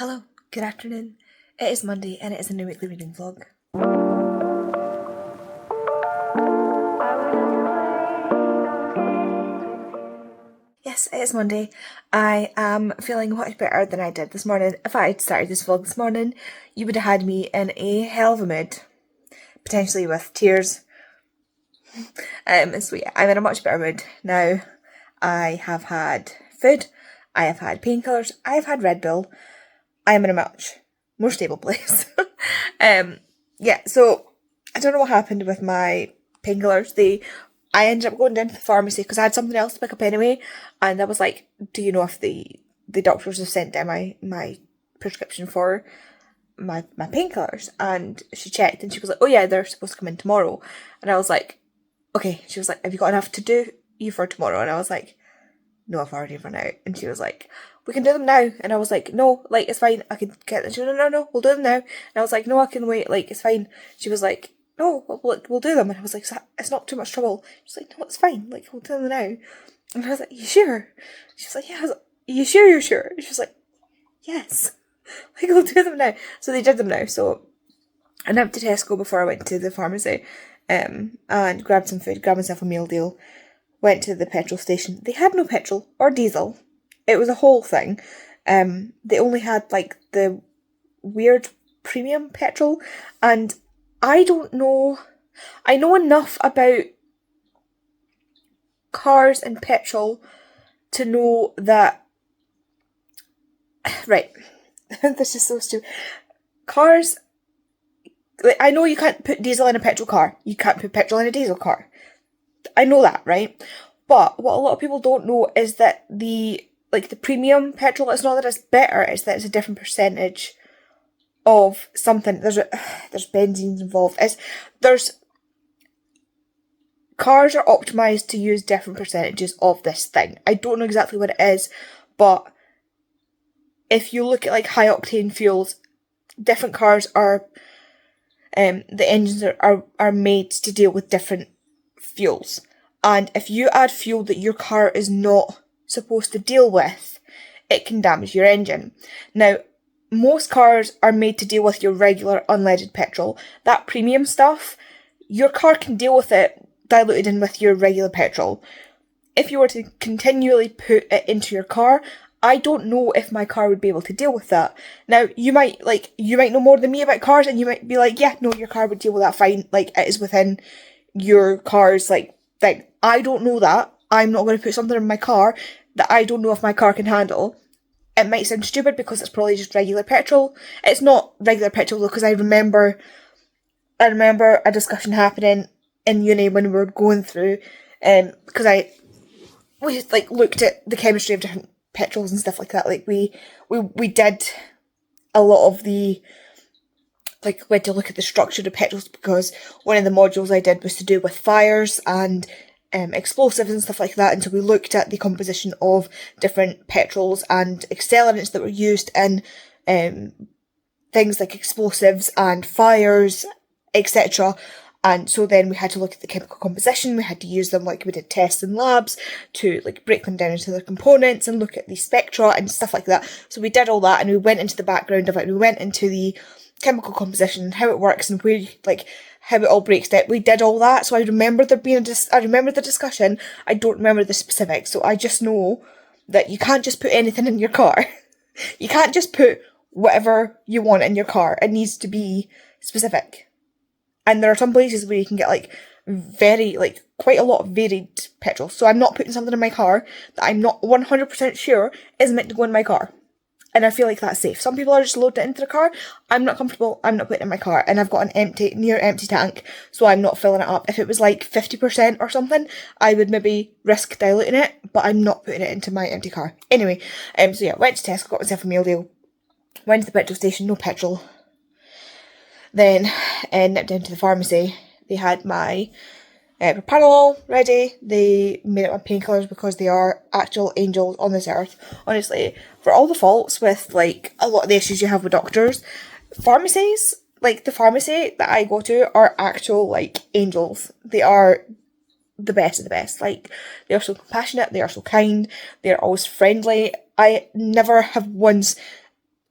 Hello, good afternoon. It is Monday and it is a new weekly reading vlog. Yes, it is Monday. I am feeling much better than I did this morning. If I had started this vlog this morning, you would have had me in a hell of a mood. Potentially with tears. So yeah, I'm in a much better mood now. I have had food, I have had painkillers, I have had Red Bull. I am in a much more stable place. Yeah, so I don't know what happened with my painkillers. I ended up going down to the pharmacy because I had something else to pick up anyway, and I was like, do you know if the doctors have sent down my prescription for my painkillers? And she checked and she was like, oh yeah, they're supposed to come in tomorrow. And I was like, okay. She was like, have you got enough to do you for tomorrow? And I was like, no, I've already run out. And she was like, we can do them now. And I was like, no, like, it's fine, I can get them. She was like, no, we'll do them now. And I was like, no, I can wait, like, it's fine. She was like, no, we'll do them. And I was like, it's not too much trouble. She was like, no, it's fine, like, we'll do them now. And I was like, you sure? She was like, yeah. I was like, you sure you're sure? She was like, yes, like, we'll do them now. So they did them now. So I went to Tesco before I went to the pharmacy, and grabbed some food, grabbed myself a meal deal, went to the petrol station. They had no petrol or diesel. It was a whole thing. They only had like the weird premium petrol, and I don't know. I know enough about cars and petrol to know that. Right, this is so stupid. Cars. Like, I know you can't put diesel in a petrol car. You can't put petrol in a diesel car. I know that, right? But what a lot of people don't know is that the premium petrol, it's not that it's better, it's that it's a different percentage of something. There's benzene involved. Cars are optimised to use different percentages of this thing. I don't know exactly what it is, but if you look at like high octane fuels, different cars are the engines are made to deal with different fuels. And if you add fuel that your car is not supposed to deal with, it can damage your engine. Now, most cars are made to deal with your regular unleaded petrol. That premium stuff, your car can deal with it diluted in with your regular petrol. If you were to continually put it into your car, I don't know if my car would be able to deal with that. Now, you might know more than me about cars, and you might be like, yeah, no, your car would deal with that fine. Like, it is within your car's, like, thing. I don't know that. I'm not going to put something in my car that I don't know if my car can handle. It might sound stupid because it's probably just regular petrol. It's not regular petrol though, because I remember a discussion happening in uni when we were going through, because we like looked at the chemistry of different petrols and stuff like that. Like we did a lot of the, like, we had to look at the structure of petrols because one of the modules I did was to do with fires and explosives and stuff like that, and so we looked at the composition of different petrols and accelerants that were used in things like explosives and fires, etc. And so then we had to look at the chemical composition, we had to use them, like we did tests in labs to like break them down into their components and look at the spectra and stuff like that. So we did all that, and we went into the background of it, we went into the chemical composition and how it works and where, like, how it all breaks down. We did all that, so I remember there being I remember the discussion. I don't remember the specifics, so I just know that you can't just put anything in your car. You can't just put whatever you want in your car. It needs to be specific. And there are some places where you can get like quite a lot of varied petrol. So I'm not putting something in my car that I'm not 100% sure is meant to go in my car. And I feel like that's safe. Some people are just loading it into the car. I'm not comfortable. I'm not putting it in my car. And I've got an near empty tank, so I'm not filling it up. If it was like 50% or something, I would maybe risk diluting it, but I'm not putting it into my empty car. Anyway, so yeah, went to Tesco, got myself a meal deal. Went to the petrol station, no petrol. Then nipped down to the pharmacy. They had my propranolol ready. They made up my painkillers because they are actual angels on this earth. Honestly, for all the faults with like a lot of the issues you have with doctors, pharmacies, like the pharmacy that I go to, are actual like angels. They are the best of the best. Like, they are so compassionate, they are so kind, they're always friendly. I never have once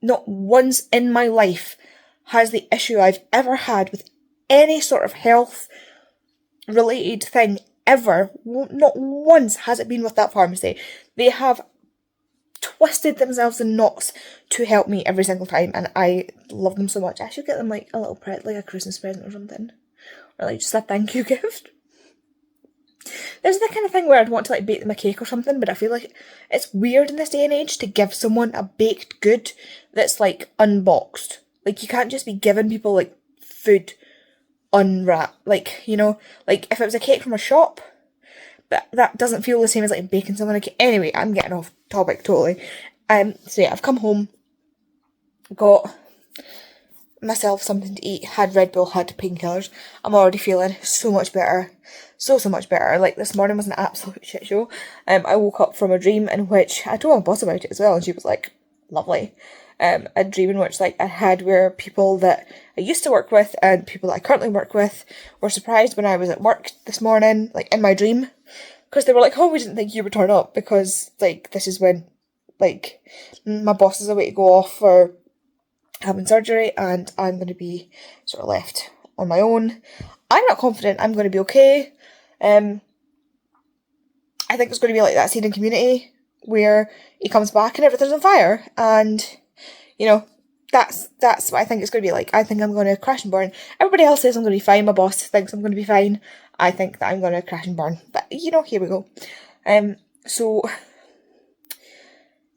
not once in my life has the issue I've ever had with any sort of health related thing ever, not once has it been with that pharmacy. They have twisted themselves in knots to help me every single time, and I love them so much. I should get them like a little like a Christmas present or something, or like just a thank you gift. This is the kind of thing where I'd want to like bake them a cake or something, but I feel like it's weird in this day and age to give someone a baked good that's like unboxed. Like, you can't just be giving people like food unwrapped, like, you know, like if it was a cake from a shop, but that doesn't feel the same as like baking someone a cake. Anyway, I'm getting off topic totally. So yeah, I've come home, got myself something to eat, had Red Bull, had painkillers. I'm already feeling so much better. So much better. Like, this morning was an absolute shit show. I woke up from a dream in which I told my boss about it as well, and she was like, lovely. A dream in which like I had where people that I used to work with and people that I currently work with were surprised when I was at work this morning, like in my dream, because they were like, oh, we didn't think you would turn up, because like this is when like my boss is away to go off for having surgery and I'm going to be sort of left on my own. I'm not confident I'm going to be okay. I think it's going to be like that scene in Community where he comes back and everything's on fire, and you know, that's what I think it's going to be like. I think I'm going to crash and burn. Everybody else says I'm going to be fine. My boss thinks I'm going to be fine. I think that I'm going to crash and burn. But, you know, here we go. So,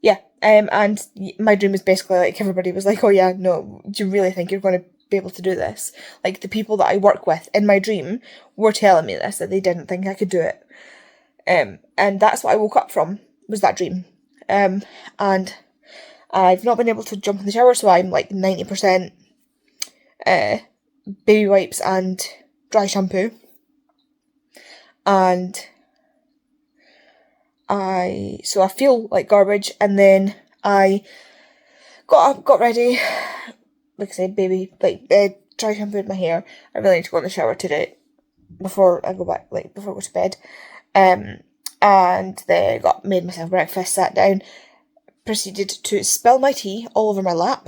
yeah. And my dream is basically like, everybody was like, oh yeah, no, do you really think you're going to be able to do this? Like, the people that I work with in my dream were telling me this, that they didn't think I could do it. And that's what I woke up from, was that dream. And I've not been able to jump in the shower, so I'm like 90% baby wipes and dry shampoo. And I feel like garbage, and then I got up, got ready, like I said, dry shampooed my hair. I really need to go in the shower today before I go back, before I go to bed. And then made myself breakfast, sat down, proceeded to spill my tea all over my lap.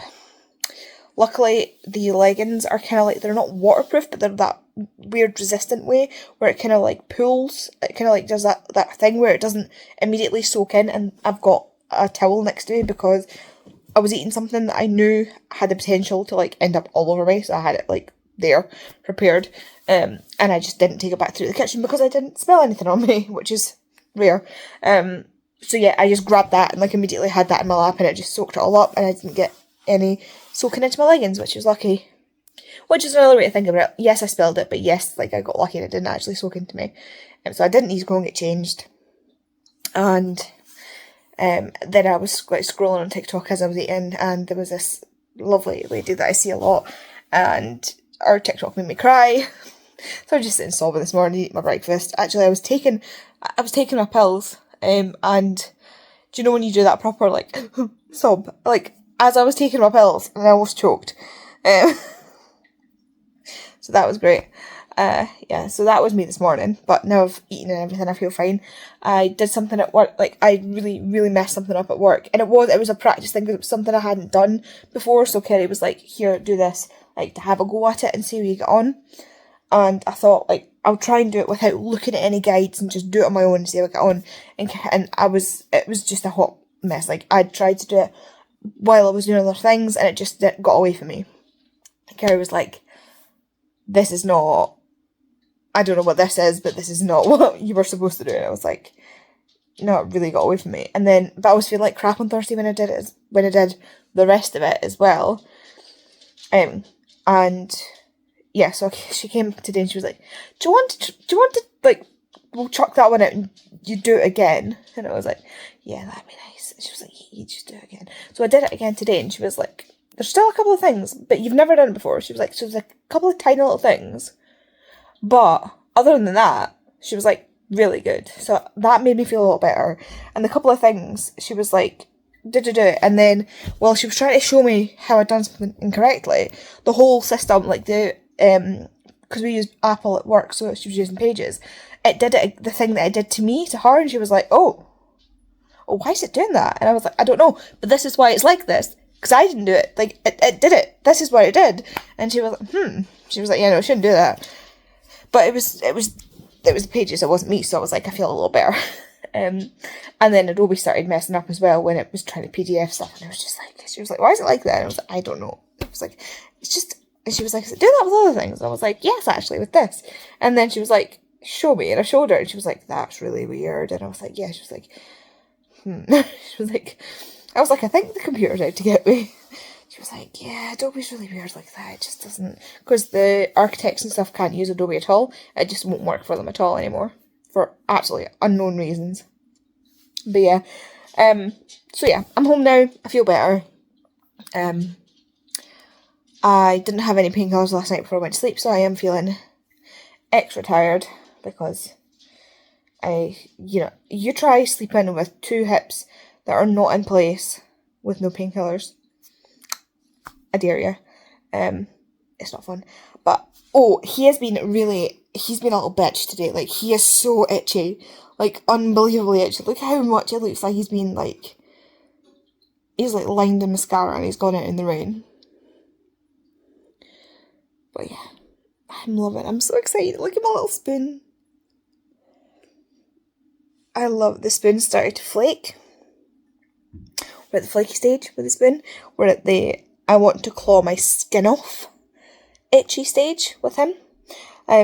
Luckily, the leggings are kind of like, they're not waterproof, but they're that weird resistant way where it kind of like pulls, it kind of like does that thing where it doesn't immediately soak in, and I've got a towel next to me because I was eating something that I knew had the potential to like end up all over me, so I had it like there, prepared, and I just didn't take it back through the kitchen because I didn't smell anything on me, which is rare. So yeah, I just grabbed that and like immediately had that in my lap, and it just soaked it all up, and I didn't get any soaking into my leggings, which was lucky. Which is another way to think about it. Yes, I spilled it, but yes, like I got lucky and it didn't actually soak into me. So I didn't need to go and get changed. And then I was like scrolling on TikTok as I was eating, and there was this lovely lady that I see a lot, and our TikTok made me cry. So I was just sitting sobbing this morning, eating my breakfast. Actually, I was taking my pills. And do you know when you do that proper like sob? Like, as I was taking my pills, and I almost choked. So that was great. Yeah, so that was me this morning. But now I've eaten and everything, I feel fine. I did something at work, like I really, really messed something up at work, and it was a practice thing because it was something I hadn't done before. So Kerry was like, "Here, do this, like to have a go at it and see how you get on." And I thought, like, I'll try and do it without looking at any guides and just do it on my own and see how I get on. And it was just a hot mess. Like, I tried to do it while I was doing other things, and it just got away from me. And Kerry was like, this is not, I don't know what this is, but this is not what you were supposed to do. And I was like, no, it really got away from me. And then, but I was feeling like crap on Thursday when I did the rest of it as well. And yeah, so she came today and she was like, do you want to, like, we'll chuck that one out and you do it again? And I was like, yeah, that'd be nice. And she was like, you just do it again. So I did it again today, and she was like, there's still a couple of things, but you've never done it before. She was like, a couple of tiny little things. But other than that, she was like, really good. So that made me feel a lot better. And the couple of things, she was like, do it. And then, while she was trying to show me how I'd done something incorrectly, the whole system, like because we use Apple at work, so she was using Pages, it did the thing that it did to me, to her, and she was like, oh, why is it doing that? And I was like, I don't know, but this is why it's like this. because I didn't do it. Like, it did it. This is what it did. And she was like, She was like, yeah, no, I shouldn't do that. But it was the pages, it wasn't me, so I was like, I feel a little better. And then Adobe started messing up as well when it was trying to PDF stuff, and I was just like, she was like, why is it like that? And I was like, I don't know. I was like, it's just, and she was like, do that with other things. And I was like, yes, actually, with this. And then she was like, show me, and I showed her, and she was like, that's really weird. And I was like, yeah. She was like, she was like, I was like, I think the computer's out to get me. She was like, yeah, Adobe's really weird like that. It just doesn't, because the architects and stuff can't use Adobe at all. It just won't work for them at all anymore, for absolutely unknown reasons. But yeah, so yeah, I'm home now. I feel better. I didn't have any painkillers last night before I went to sleep, so I am feeling extra tired because you try sleeping with two hips that are not in place with no painkillers. I dare you. It's not fun. But, he's been a little bitch today. Like, he is so itchy. Like, unbelievably itchy. Look how much it looks like he's been, like, he's, like, lined in mascara and he's gone out in the rain. But, yeah. I'm loving it. I'm so excited. Look at my little spoon. I love the spoon started to flake. We're at the flaky stage with the spoon. We're at the I want to claw my skin off itchy stage with him.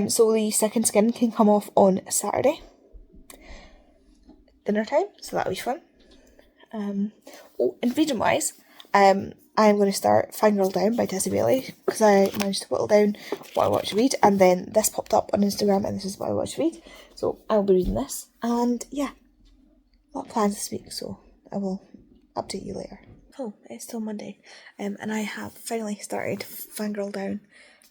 So the second skin can come off on Saturday. Dinner time, so that'll be fun. And reading wise, I'm going to start Fangirl Down by Tessie Bailey, because I managed to whittle down what I want to read, and then this popped up on Instagram, and this is what I want to read. So I'll be reading this, and yeah, a lot of plans this week, so I will update you later. Oh, it's still Monday, and I have finally started Fangirl Down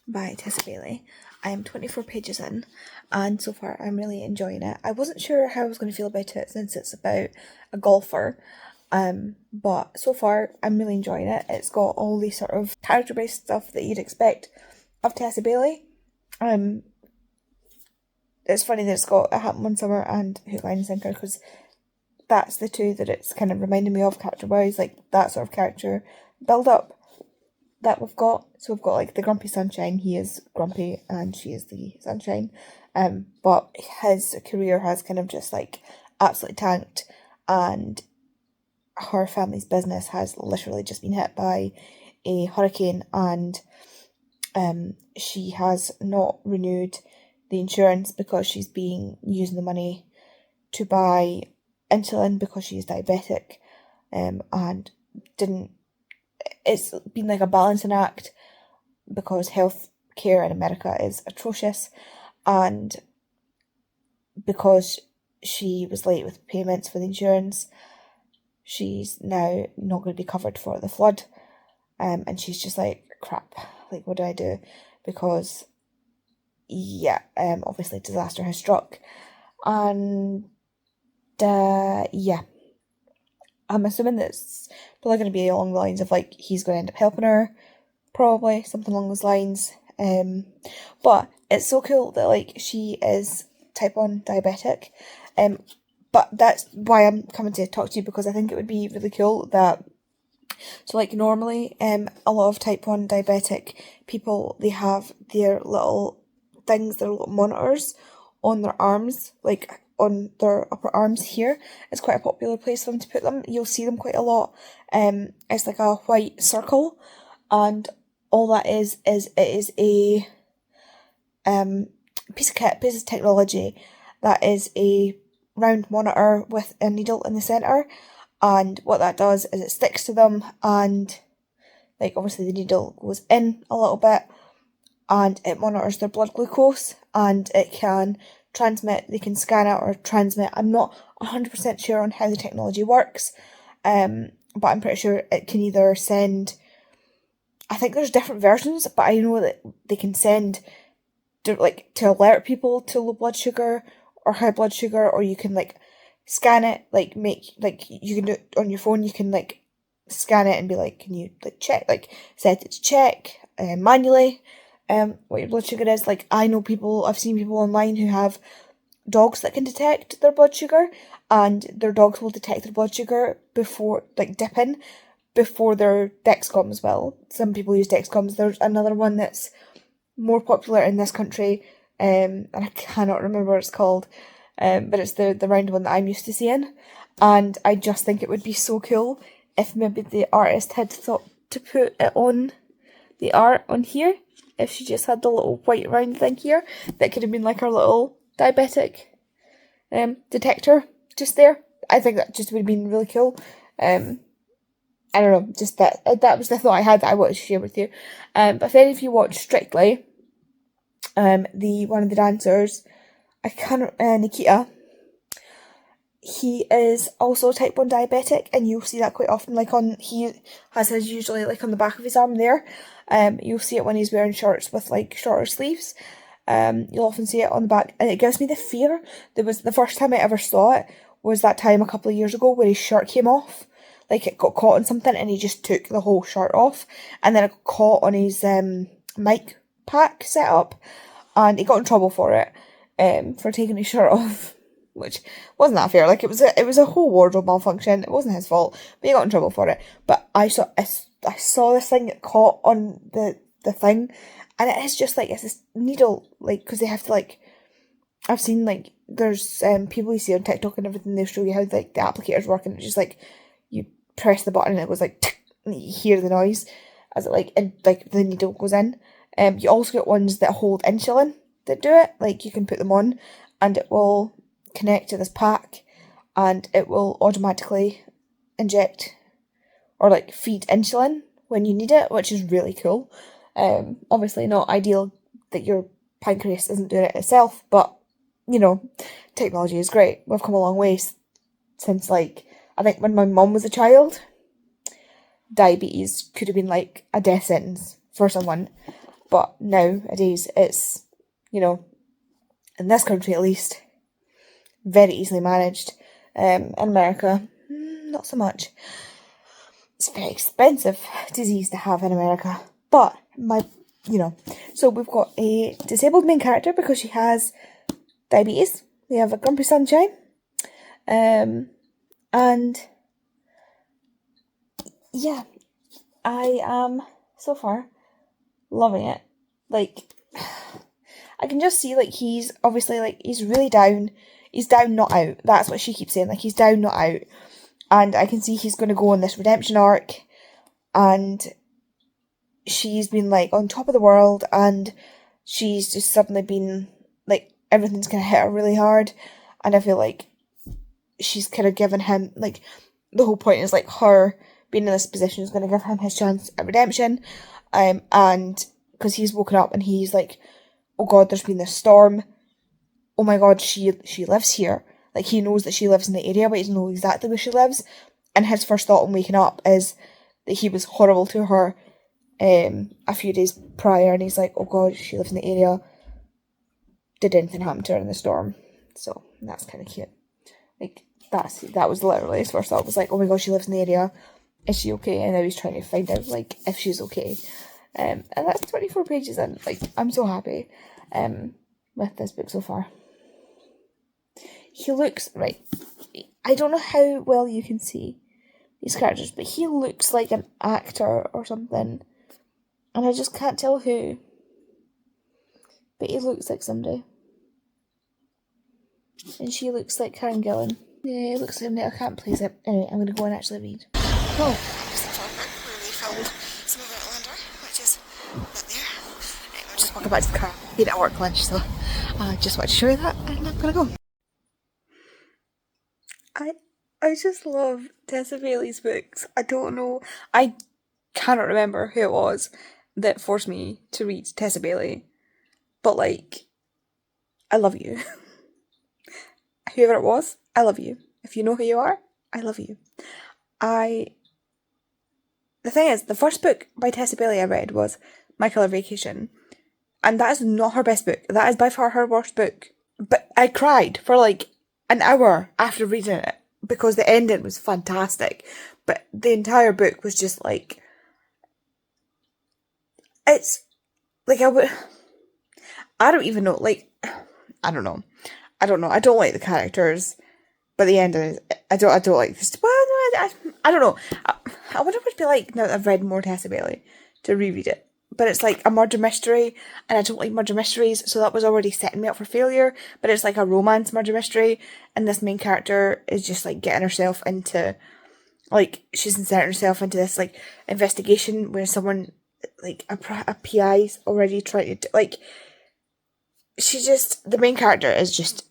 by Tessie Bailey. I am 24 pages in, and so far I'm really enjoying it. I wasn't sure how I was going to feel about it since it's about a golfer, but so far I'm really enjoying it. It's got all the sort of character-based stuff that you'd expect of Tessie Bailey. It's funny that it's got It Happened One Summer and Hook, Line and Sinker, because that's the two that it's kind of reminding me of character-wise, like that sort of character build-up that we've got. So we've got like the grumpy sunshine, he is grumpy and she is the sunshine, but his career has kind of just like absolutely tanked, and her family's business has literally just been hit by a hurricane, and she has not renewed the insurance because she's been using the money to buy insulin because she's diabetic, and it's been like a balancing act because health care in America is atrocious, and because she was late with payments for the insurance, she's now not going to be covered for the flood, and she's just like, crap, like what do I do? Because obviously disaster has struck, and I'm assuming that it's probably going to be along the lines of like he's going to end up helping her, probably something along those lines. But it's so cool that like she is type 1 diabetic, but that's why I'm coming to talk to you, because I think it would be really cool that, so like normally a lot of type 1 diabetic people, they have their little things, their little monitors on their arms, like on their upper arms here. It's quite a popular place for them to put them. You'll see them quite a lot. It's like a white circle, and all that is it is a piece of kit, piece of technology that is a round monitor with a needle in the centre, and what that does is it sticks to them, and like obviously the needle goes in a little bit and it monitors their blood glucose, and it can transmit, they can scan it or transmit. I'm not 100% sure on how the technology works, but I'm pretty sure it can either send, I think there's different versions, but I know that they can send to alert people to low blood sugar or high blood sugar, or you can like scan it, like you can do it on your phone, you can like scan it and be like, can you like check, like set it to check manually what your blood sugar is. Like I've seen people online who have dogs that can detect their blood sugar, and their dogs will detect their blood sugar before like dipping before their Dexcom as well. Some people use Dexcoms. There's another one that's more popular in this country, and I cannot remember what it's called, but it's the round one that I'm used to seeing, and I just think it would be so cool if maybe the artist had thought to put it on the art on here. If she just had the little white round thing here, that could have been like our little diabetic detector just there. I think that just would have been really cool. I don't know, just that was the thought I had that I wanted to share with you. But if any of you watch Strictly, one of the dancers, Nikita, he is also type 1 diabetic, and you'll see that quite often, he has his usually like on the back of his arm there. You'll see it when he's wearing shorts with like shorter sleeves. You'll often see it on the back, and it gives me the fear. The first time I ever saw it was that time a couple of years ago where his shirt came off. Like it got caught on something and he just took the whole shirt off, and then it got caught on his mic pack setup, and he got in trouble for it, for taking his shirt off, which wasn't that fair. Like it was a whole wardrobe malfunction. It wasn't his fault, but he got in trouble for it. But I saw this thing get caught on the thing, and it is just like, it's this needle, like, because they have to like, I've seen like, there's people you see on TikTok and everything, they show you how like the applicators work, and it's just like, you press the button and it goes like tick, and you hear the noise as it like the needle goes in. You also get ones that hold insulin that do it. Like you can put them on and it will connect to this pack and it will automatically inject or like feed insulin when you need it, which is really cool. Obviously not ideal that your pancreas isn't doing it itself, but you know, technology is great. We've come a long way since like, I think when my mum was a child, diabetes could have been like a death sentence for someone. But nowadays it's, you know, in this country at least, very easily managed. In America, not so much. It's a very expensive disease to have in America. But so we've got a disabled main character because she has diabetes. We have a grumpy sunshine. And yeah, I am so far loving it. Like, I can just see like he's obviously like he's really down. He's down, not out. That's what she keeps saying. Like he's down, not out. And I can see he's going to go on this redemption arc, and she's been like on top of the world, and she's just suddenly been like everything's gonna hit her really hard, and I feel like she's kind of given him, like, the whole point is, like, her being in this position is going to give him his chance at redemption, and, because he's woken up and he's like, oh god, there's been this storm, oh my god, she lives here, like, he knows that she lives in the area, but he doesn't know exactly where she lives, and his first thought on waking up is that he was horrible to her, a few days prior, and he's like, oh god, she lives in the area, did anything happen to her in the storm? So, that's kind of cute. Like, that was literally his first thought, was like, oh my god, she lives in the area, is she okay? And now he's trying to find out, like, if she's okay. And that's 24 pages in. Like, I'm so happy with this book so far. He looks, right, I don't know how well you can see these characters, but he looks like an actor or something, and I just can't tell who, but he looks like somebody. And she looks like Karen Gillan. Yeah, it looks like somebody. I can't place it. Anyway, I'm going to go and actually read. Oh, some of it at Lander, which is not there. I'm just walking back to the car. Ate at work lunch, so I just wanted to show you that, and I'm going to go. I just love Tessa Bailey's books. I don't know. I cannot remember who it was that forced me to read Tessa Bailey. But, like, I love you. Whoever it was, I love you. If you know who you are, I love you. The thing is, the first book by Tessa Bailey I read was My Killer Vacation. And that is not her best book. That is by far her worst book. But I cried for like an hour after reading it because the ending was fantastic. But the entire book was just like... It's... Like, I don't even know. Like, I don't know. I don't like the characters. But the ending is... I don't like this. Well, I don't know. I wonder what it'd be like now that I've read more Tessa Bailey to reread it. But it's like a murder mystery, and I don't like murder mysteries, so that was already setting me up for failure. But it's like a romance murder mystery, and this main character is just like getting herself into, like, she's inserting herself into this like investigation where someone, like a PI's already trying to, like, the main character is just,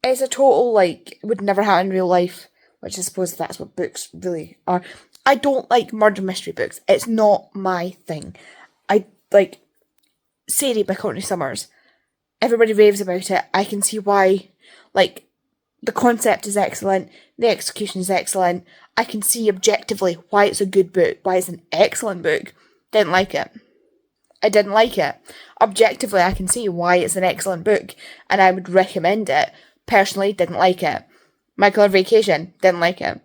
it's a total, like, would never happen in real life, which I suppose that's what books really are. I don't like murder mystery books. It's not my thing. I like Sadie by Courtney Summers. Everybody raves about it. I can see why. Like, the concept is excellent. The execution is excellent. I can see objectively why it's a good book, why it's an excellent book. Didn't like it. I didn't like it. Objectively, I can see why it's an excellent book, and I would recommend it. Personally, didn't like it. Michael on Vacation, didn't like it.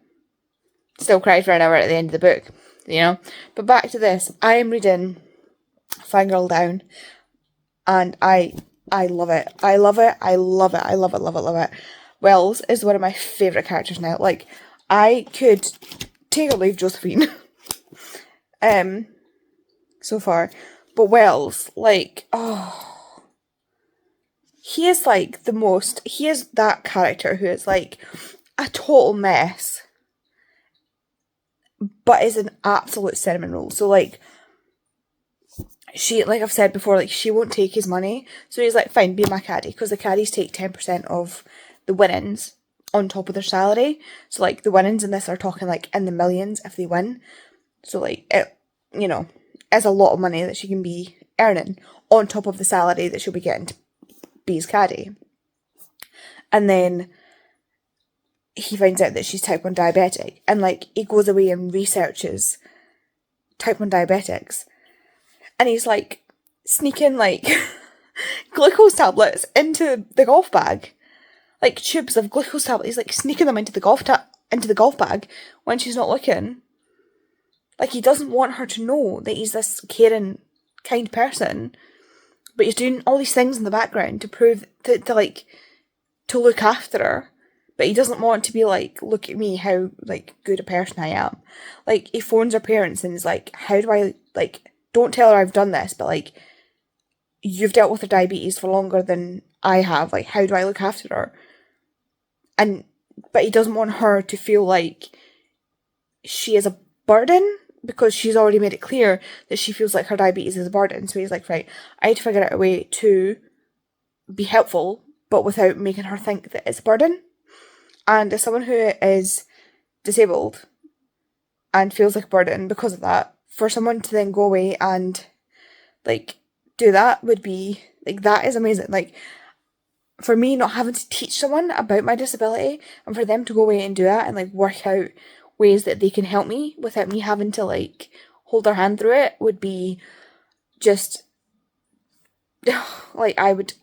Still cried for an hour at the end of the book, you know? But back to this. I am reading Fangirl Down, and I love it. I love it. I love it. I love it, love it, love it. Wells is one of my favourite characters now. Like, I could take or leave Josephine. So far. But Wells, like, oh, he is like he is that character who is like a total mess, but is an absolute cinnamon roll. So like, like I've said before, like, she won't take his money. So he's like, fine, be my caddy, because the caddies take 10% of the winnings on top of their salary. So like, the winnings in this are talking like in the millions if they win. So like, it, you know, is a lot of money that she can be earning on top of the salary that she'll be getting to be his caddy. And then he finds out that she's type 1 diabetic, and like, he goes away and researches type 1 diabetics, and he's like sneaking like glucose tablets into the golf bag, like tubes of glucose tablets. He's like sneaking them into the golf bag when she's not looking. Like, he doesn't want her to know that he's this caring, kind person, but he's doing all these things in the background to prove to look after her. But he doesn't want to be like, look at me, how like good a person I am. Like, he phones her parents and is like, how do I, like, don't tell her I've done this, but like, you've dealt with her diabetes for longer than I have. Like, how do I look after her? But he doesn't want her to feel like she is a burden, because she's already made it clear that she feels like her diabetes is a burden. So he's like, right, I need to figure out a way to be helpful, but without making her think that it's a burden. And as someone who is disabled and feels like a burden because of that, for someone to then go away and like do that would be like, that is amazing. Like, for me, not having to teach someone about my disability, and for them to go away and do that and like work out ways that they can help me without me having to like hold their hand through it, would be just like, I would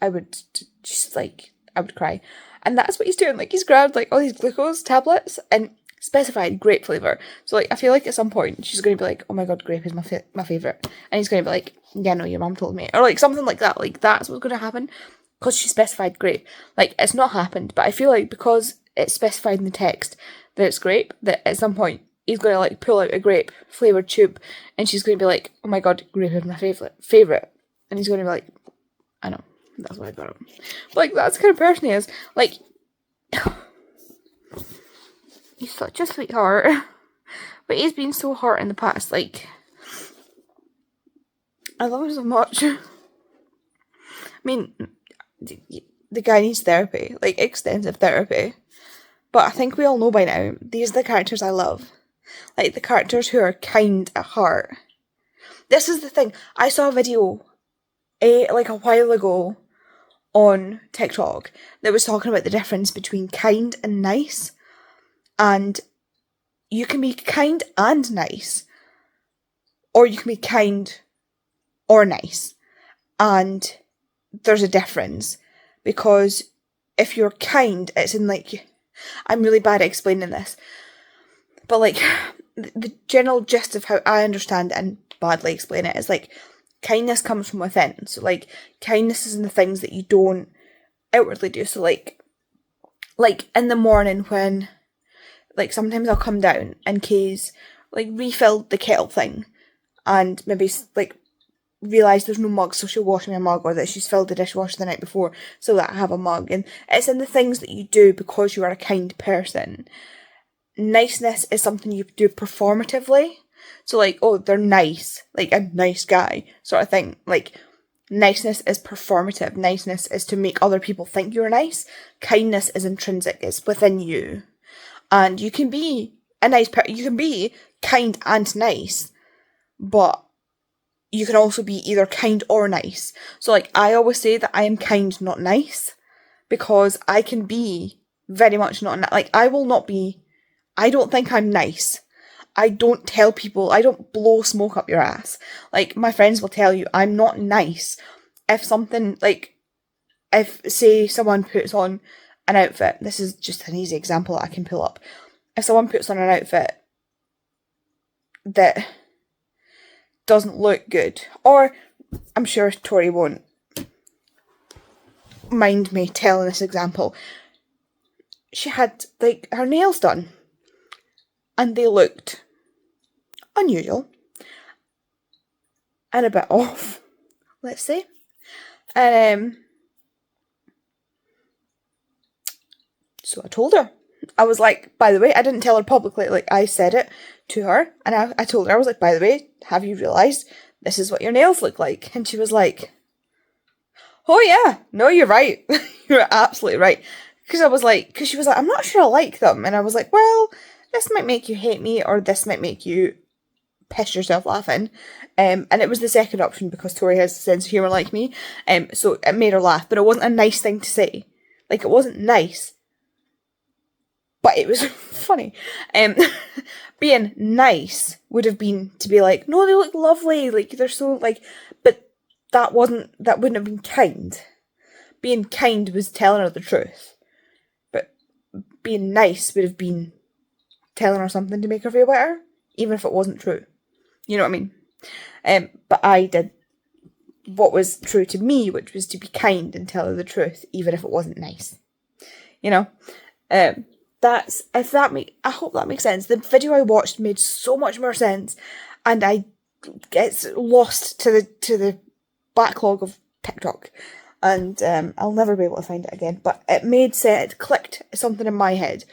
just like, I would cry. And that's what he's doing. Like, he's grabbed like all these glucose tablets and specified grape flavour. So like, I feel like at some point she's going to be like, oh my god, grape is my favourite. And he's going to be like, yeah, no, your mum told me. Or like something like that. Like, that's what's going to happen, because she specified grape. Like, it's not happened, but I feel like because it's specified in the text that it's grape, that at some point he's going to like pull out a grape flavoured tube, and she's going to be like, oh my god, grape is my favourite. And he's going to be like, I know, that's why I got him. But like, that's the kind of person he is. Like, he's such a sweetheart. But he's been so hurt in the past. Like, I love him so much. I mean, the guy needs therapy, like extensive therapy. But I think we all know by now, these are the characters I love. Like, the characters who are kind at heart. This is the thing. I saw a video like a while ago on TikTok that was talking about the difference between kind and nice. And you can be kind and nice, or you can be kind or nice. And there's a difference, because if you're kind, it's in like, I'm really bad at explaining this, but like, the general gist of how I understand it and badly explain it is like, kindness comes from within. So like, kindness is in the things that you don't outwardly do. So like in the morning when, like, sometimes I'll come down and Kay's like refilled the kettle thing and maybe like realised there's no mug, so she'll wash me a mug, or that she's filled the dishwasher the night before so that I have a mug. And it's in the things that you do because you are a kind person. Niceness is something you do performatively. So like, oh, they're nice, like a nice guy sort of thing. Like, niceness is performative. Niceness is to make other people think you're nice. Kindness is intrinsic, it's within you. And you can be a nice person, you can be kind and nice, but you can also be either kind or nice. So like, I always say that I am kind, not nice, because I can be very much not, like, I don't think I'm nice. I don't tell people, I don't blow smoke up your ass. Like, my friends will tell you I'm not nice. If something, like, if, say, someone puts on an outfit, this is just an easy example that I can pull up. If someone puts on an outfit that doesn't look good, or I'm sure Tori won't mind me telling this example, she had, like, her nails done, and they looked unusual and a bit off, let's say. So I told her. I was like, by the way, I didn't tell her publicly, like, I said it to her, and I told her, I was like, by the way, have you realised this is what your nails look like? And she was like, oh yeah, no, you're right. You're absolutely right. Because she was like, I'm not sure I like them. And I was like, well, this might make you hate me, or this might make you piss yourself laughing. And it was the second option because Tori has a sense of humour like me. So it made her laugh, but it wasn't a nice thing to say. Like, it wasn't nice, but it was funny. Being nice would have been to be like, no, they look lovely, like, they're so, like, but that wouldn't have been kind. Being kind was telling her the truth, but being nice would have been telling her something to make her feel better, even if it wasn't true. You know what I mean? But I did what was true to me, which was to be kind and tell her the truth, even if it wasn't nice. You know? I hope that makes sense. The video I watched made so much more sense, and it's lost to the backlog of TikTok, and I'll never be able to find it again. But it made sense. It clicked something in my head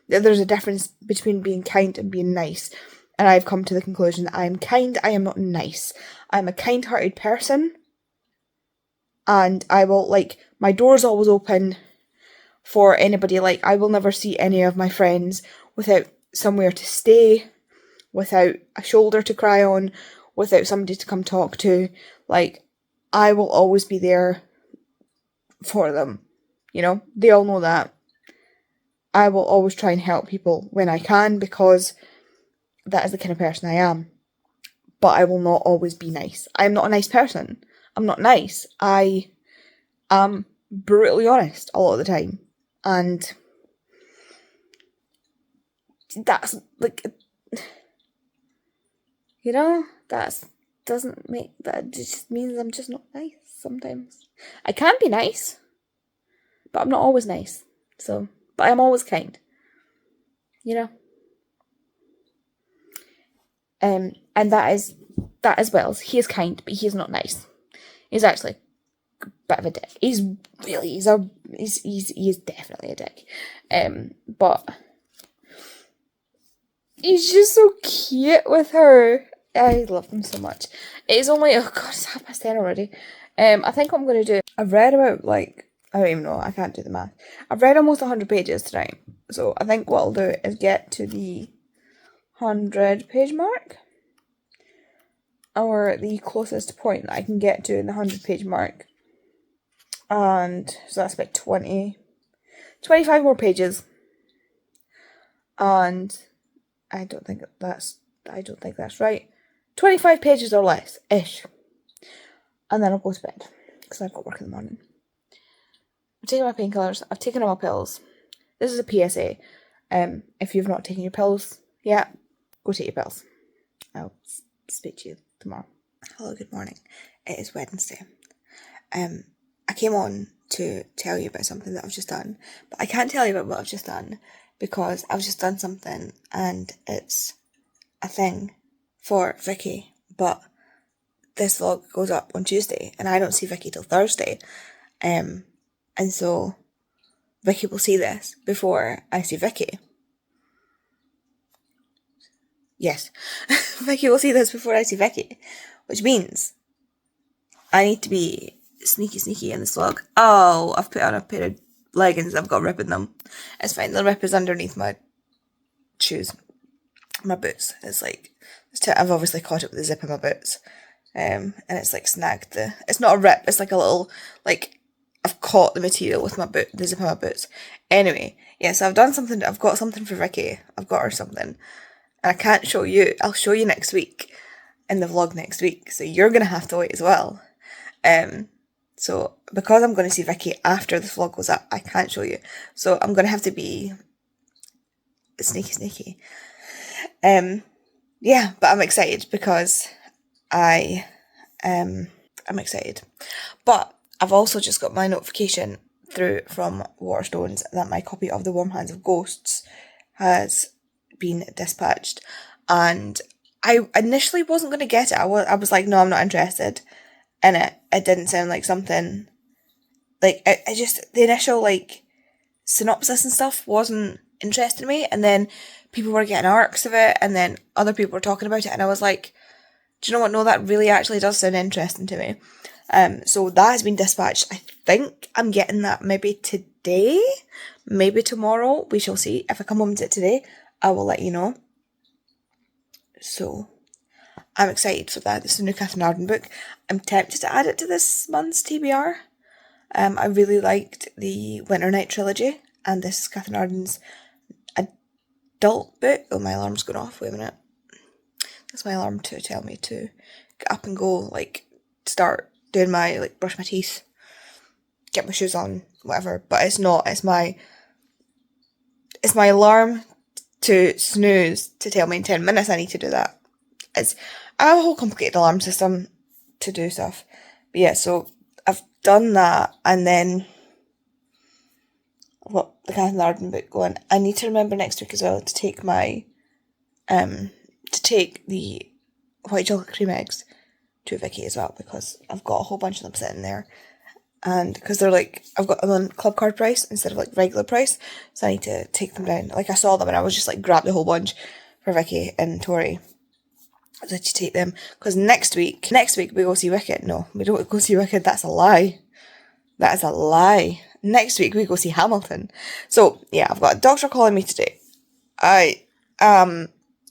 that there's a difference between being kind and being nice, and I've come to the conclusion that I am kind. I am not nice. I'm a kind-hearted person, and I will, like, my door's always open for anybody. Like, I will never see any of my friends without somewhere to stay, without a shoulder to cry on, without somebody to come talk to. Like, I will always be there for them. You know, they all know that. I will always try and help people when I can, because that is the kind of person I am. But I will not always be nice. I'm not a nice person. I'm not nice. I am brutally honest a lot of the time. And that's, like, you know, that just means I'm just not nice sometimes. I can be nice, but I'm not always nice. So, but I'm always kind. You know? And that is Wells. He is kind, but he is not nice. He's actually a bit of a dick. He is definitely a dick. But he's just so cute with her. I love him so much. It's only, oh god, it's 10:30 already. I think what I'm going to do, I've read about, like, I don't even know, I can't do the math. I've read almost 100 pages tonight. So I think what I'll do is get to the 100-page mark, or the closest point that I can get to in the 100-page mark. And so that's about 25 more pages. And I don't think that's right. 25 pages or less, ish. And then I'll go to bed, because I've got work in the morning. I'm taking my painkillers, I've taken all my pills. This is a PSA. If you've not taken your pills yet, go take your pills. I'll speak to you tomorrow. Hello, good morning. It is Wednesday. I came on to tell you about something that I've just done, but I can't tell you about what I've just done because I've just done something and it's a thing for Vicky, but this vlog goes up on Tuesday and I don't see Vicky till Thursday. And so Vicky will see this before I see Vicky. Yes, Vicky will see this before I see Vicky, which means I need to be sneaky in this vlog. Oh, I've put on a pair of leggings. I've got a rip in them. It's fine. The rip is underneath my shoes, my boots. It's like I've obviously caught it with the zip in my boots, and it's like snagged the. It's not a rip. It's like a little like I've caught the material with the zip in my boots. Anyway, yeah. So I've done something. I've got something for Vicky. I've got her something. And I can't show you. I'll show you next week, in the vlog next week. So you're going to have to wait as well. So because I'm going to see Vicky after this vlog goes up, I can't show you. So I'm going to have to be sneaky. Yeah, but I'm excited because I'm excited. But I've also just got my notification through from Waterstones that my copy of The Warm Hands of Ghosts has been dispatched, and I initially wasn't going to get it. I was like, no, I'm not interested in it. It didn't sound like something like I just the initial like synopsis and stuff wasn't interesting me, and then people were getting arcs of it, and then other people were talking about it, and I was like, do you know what, no, that really actually does sound interesting to me. So that has been dispatched. I think I'm getting that maybe today, maybe tomorrow, we shall see. If I come home to it today, I will let you know. So I'm excited for that. This is a new Catherine Arden book. I'm tempted to add it to this month's TBR. I really liked the Winter Night trilogy, and this is Catherine Arden's adult book. Oh, my alarm's going off. Wait a minute. That's my alarm to tell me to get up and go, like, start doing my, like, brush my teeth, get my shoes on, whatever. But it's not. It's my alarm to snooze to tell me in 10 minutes I need to do that. I have a whole complicated alarm system to do stuff. But yeah, so I've done that, and then I've got the Catherine Arden book going. I need to remember next week as well to take my the white chocolate cream eggs to Vicky as well, because I've got a whole bunch of them sitting there. And because they're like, I've got them on club card price instead of like regular price, so I need to take them down. Like I saw them and I was just like, grab the whole bunch for Vicky and Tori. So to take them, because next week we go see Wicked. No, we don't go see Wicked. That's a lie. That is a lie. Next week we go see Hamilton. So yeah, I've got a doctor calling me today. I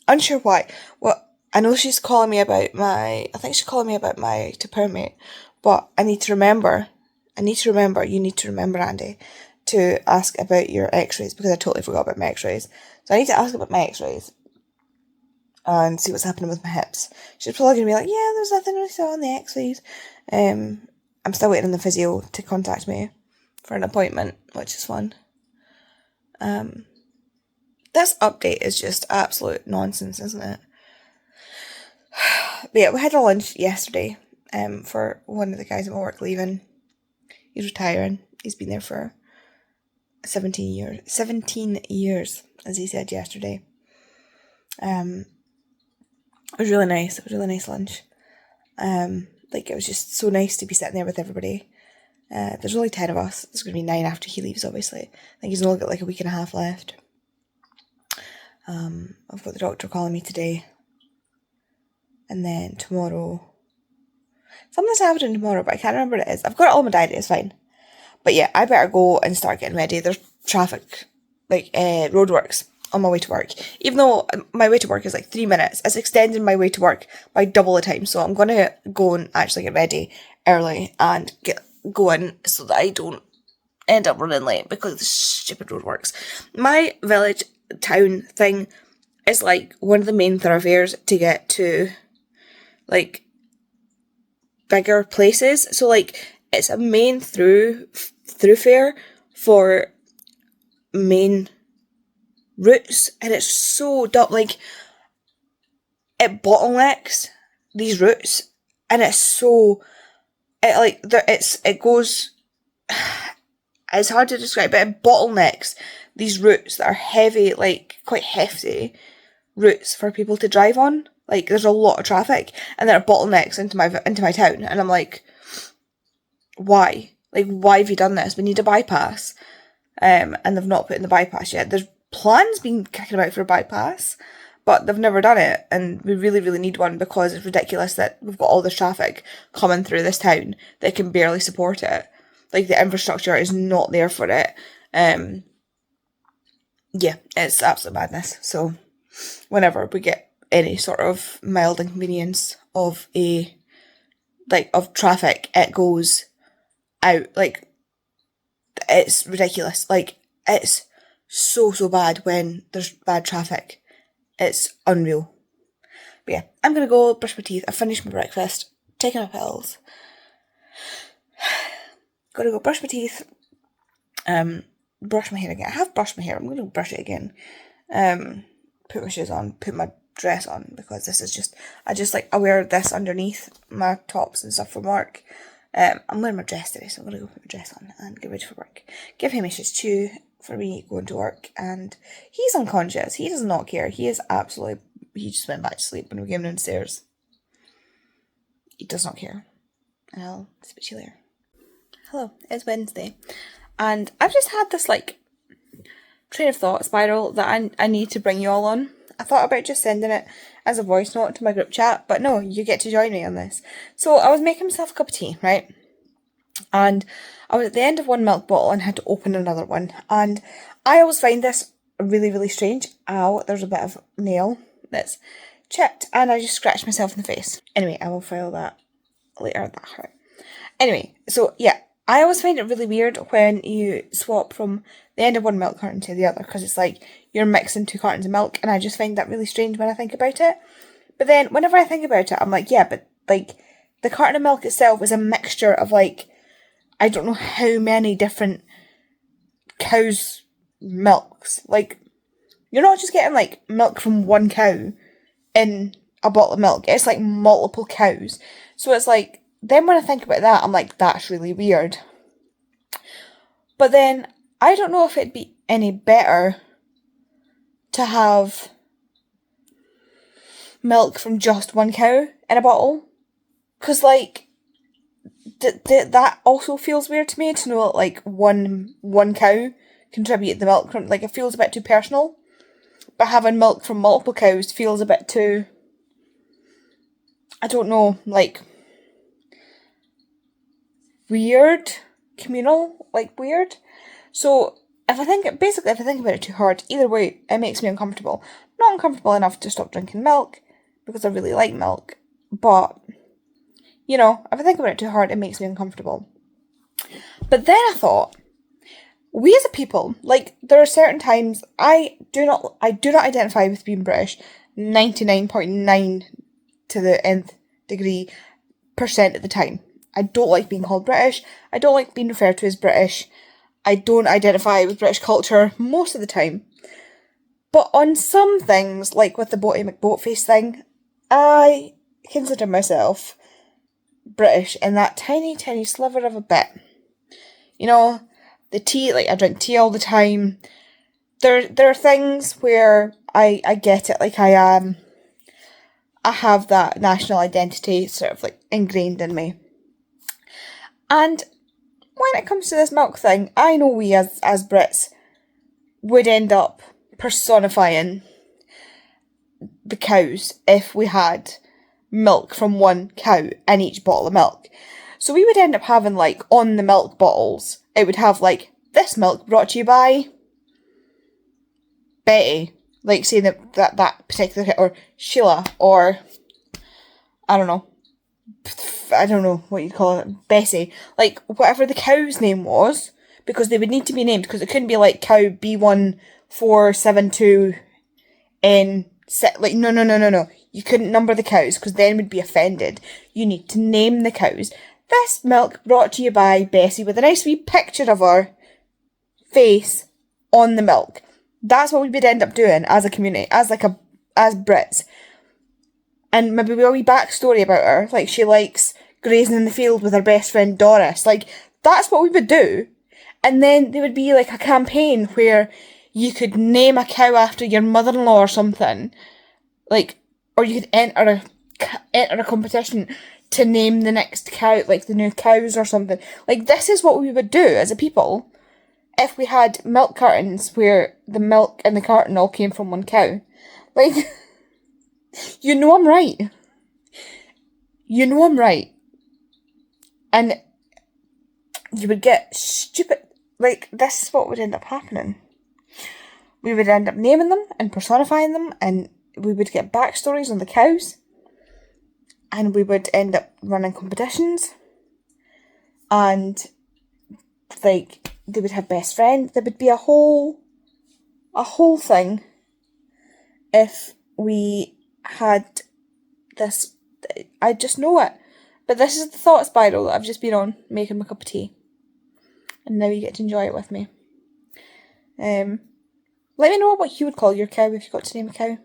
unsure why. Well, I know she's calling me about my to permit, but I need to remember, you need to remember, Andy, to ask about your x-rays, because I totally forgot about my x-rays. So I need to ask about my x-rays and see what's happening with my hips. She's probably going to be like, yeah, there's nothing I saw on the x-rays. I'm still waiting on the physio to contact me for an appointment, which is fun. This update is just absolute nonsense, isn't it? But yeah, we had a lunch yesterday for one of the guys at my work leaving. He's retiring. He's been there for 17 years, as he said yesterday. It was really nice. It was a really nice lunch. Like, it was just so nice to be sitting there with everybody. There's only 10 of us. There's going to be 9 after he leaves, obviously. I think he's only got like a week and a half left. I've got the doctor calling me today. And then tomorrow, something's happening tomorrow, but I can't remember what it is. I've got it all in my diary, it's fine. But yeah, I better go and start getting ready. There's traffic, like roadworks on my way to work. Even though my way to work is like 3 minutes, it's extending my way to work by double the time. So I'm going to go and actually get ready early and get going so that I don't end up running late because of the stupid roadworks. My village town thing is like one of the main thoroughfares to get to like bigger places. So like it's a main thoroughfare for main routes, and it's so dumb. Like it bottlenecks these routes, and it's so it goes. It's hard to describe, but it bottlenecks these routes that are heavy, like quite hefty, routes for people to drive on. Like, there's a lot of traffic, and there are bottlenecks into my town, and I'm like, why? Like, why have you done this? We need a bypass. And they've not put in the bypass yet. There's plans being kicking about for a bypass, but they've never done it, and we really, really need one because it's ridiculous that we've got all this traffic coming through this town that can barely support it. Like, the infrastructure is not there for it. Yeah, it's absolute madness. So, whenever we get any sort of mild inconvenience of traffic, it goes out. Like, it's ridiculous. Like, it's so bad when there's bad traffic. It's unreal. But yeah, I'm gonna go brush my teeth. I've finished my breakfast, taken my pills. Gotta go brush my teeth. Brush my hair again. I have brushed my hair. I'm gonna brush it again. Put my shoes on. Put my dress on because this is just. I wear this underneath my tops and stuff from work. I'm wearing my dress today, so I'm gonna go put my dress on and get ready for work. Give him his chew for me going to work, and he's unconscious. He does not care. He just went back to sleep when we came downstairs. He does not care. And I'll speak to you later. Hello, it's Wednesday, and I've just had this train of thought spiral that I need to bring you all on. I thought about just sending it as a voice note to my group chat, but no, you get to join me on this. So I was making myself a cup of tea, right? And I was at the end of one milk bottle and had to open another one. And I always find this really, really strange. Ow, there's a bit of nail that's chipped, and I just scratched myself in the face. Anyway, I will file that later. That hurt. Anyway, so yeah, I always find it really weird when you swap from the end of one milk carton to the other, because it's like you're mixing 2 cartons of milk, and I just find that really strange when I think about it. But then whenever I think about it, I'm like, yeah, but the carton of milk itself is a mixture of I don't know how many different cows' milks. Like, you're not just getting milk from one cow in a bottle of milk. It's multiple cows. So it's then when I think about that, I'm like, that's really weird. But then I don't know if it'd be any better to have milk from just one cow in a bottle. Because that also feels weird to me, to know that one cow contributed the milk from, it feels a bit too personal. But having milk from multiple cows feels a bit too, I don't know, weird, communal, weird. So if I think about it too hard, either way, it makes me uncomfortable. Not uncomfortable enough to stop drinking milk, because I really like milk, but if I think about it too hard, it makes me uncomfortable. But then I thought, we as a people, there are certain times I do not identify with being British 99.9 to the nth degree % of the time. I don't like being called British. I don't like being referred to as British. I don't identify with British culture most of the time. But on some things, like with the Boaty McBoatface thing, I consider myself British in that tiny, tiny sliver of a bit. The tea, I drink tea all the time. There are things where I get it, I have that national identity sort of ingrained in me. And when it comes to this milk thing, I know we as Brits would end up personifying the cows if we had milk from one cow in each bottle of milk. So we would end up having on the milk bottles, it would have this milk brought to you by Betty, saying that particular, or Sheila, or I don't know what you'd call it, Bessie, whatever the cow's name was, because they would need to be named, because it couldn't be cow B1472 in no. You couldn't number the cows, because then we'd be offended. You need to name the cows. This milk brought to you by Bessie, with a nice wee picture of her face on the milk. That's what we would end up doing as a community, as Brits. And maybe a wee backstory about her, she likes grazing in the field with her best friend Doris. That's what we would do. And then there would be a campaign where you could name a cow after your mother-in-law or something, Like, or you could enter a competition to name the next cow, like the new cows or something. Like, this is what we would do as a people if we had milk cartons where the milk in the carton all came from one cow. Like, you know I'm right. You know I'm right. And you would get stupid. Like, this is what would end up happening. We would end up naming them and personifying them, and we would get backstories on the cows, and we would end up running competitions, and, like, they would have best friends. There would be a whole thing if we had this. I just know it. But this is the thought spiral that I've just been on, making my cup of tea. And now you get to enjoy it with me. Let me know what you would call your cow if you got to name a cow.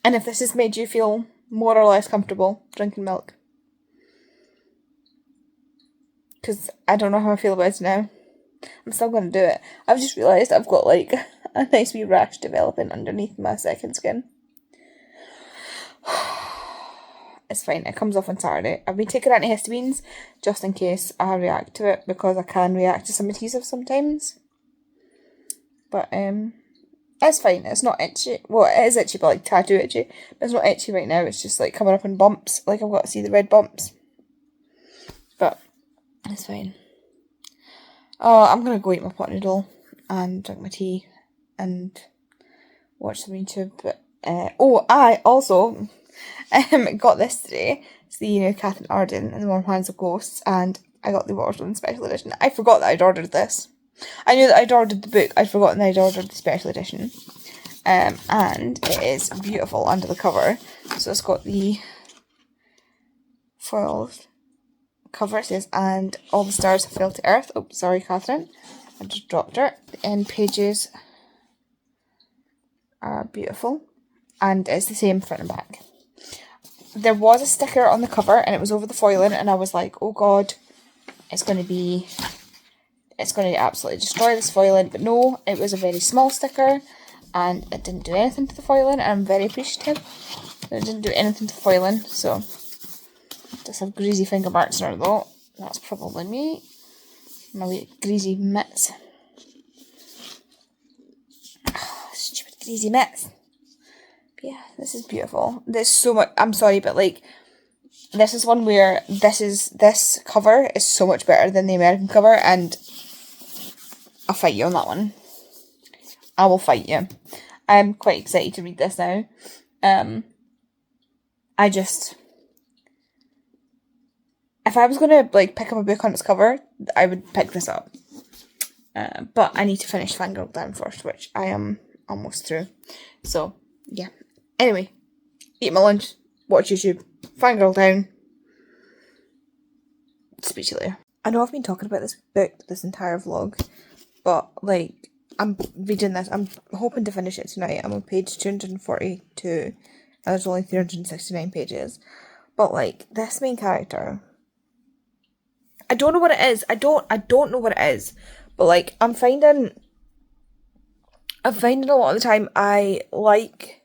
And if this has made you feel more or less comfortable drinking milk. Because I don't know how I feel about it now. I'm still going to do it. I've just realised I've got like a nice wee rash developing underneath my second skin. It's fine, it comes off on Saturday. I've been taking antihistamines just in case I react to it, because I can react to some adhesive sometimes. But it's fine, it's not itchy. Well, it is itchy, but like tattoo itchy. But it's not itchy right now, it's just like coming up in bumps. Like, I've got to see the red bumps. But it's fine. Oh, I'm going to go eat my pot noodle and drink my tea and watch some YouTube. But, I also got this today. It's the new Catherine Arden and the Warm Hands of Ghosts, and I got the Waterstones special edition. I forgot that I'd ordered this. I knew that I'd ordered the book, I'd forgotten that I'd ordered the special edition. And it is beautiful under the cover. So it's got the foiled cover. It says, "And all the stars have fell to earth." Oh, sorry, Catherine. I just dropped her. The end pages are beautiful. And it's the same front and back. There was a sticker on the cover, and it was over the foiling, and I was like, oh god, it's going to absolutely destroy this foiling. But no, it was a very small sticker, and it didn't do anything to the foiling, and I'm very appreciative that it didn't do anything to the foiling. So, just have greasy finger marks on it though. That's probably me. My wee greasy mitts. Oh, stupid greasy mitts. Yeah, this is beautiful. There's so much. I'm sorry, but like, this is one where this cover is so much better than the American cover, and I'll fight you on that one. I will fight you. I'm quite excited to read this now. If I was gonna like pick up a book on its cover, I would pick this up. But I need to finish Fangirl Down first, which I am almost through. So yeah. Anyway, eat my lunch, watch YouTube, Fangirl Down. Speak to you later. I know I've been talking about this book this entire vlog, but like, I'm reading this, I'm hoping to finish it tonight. I'm on page 242, and there's only 369 pages. But like, this main character, I don't know what it is. I don't know what it is. But like, I'm finding a lot of the time I like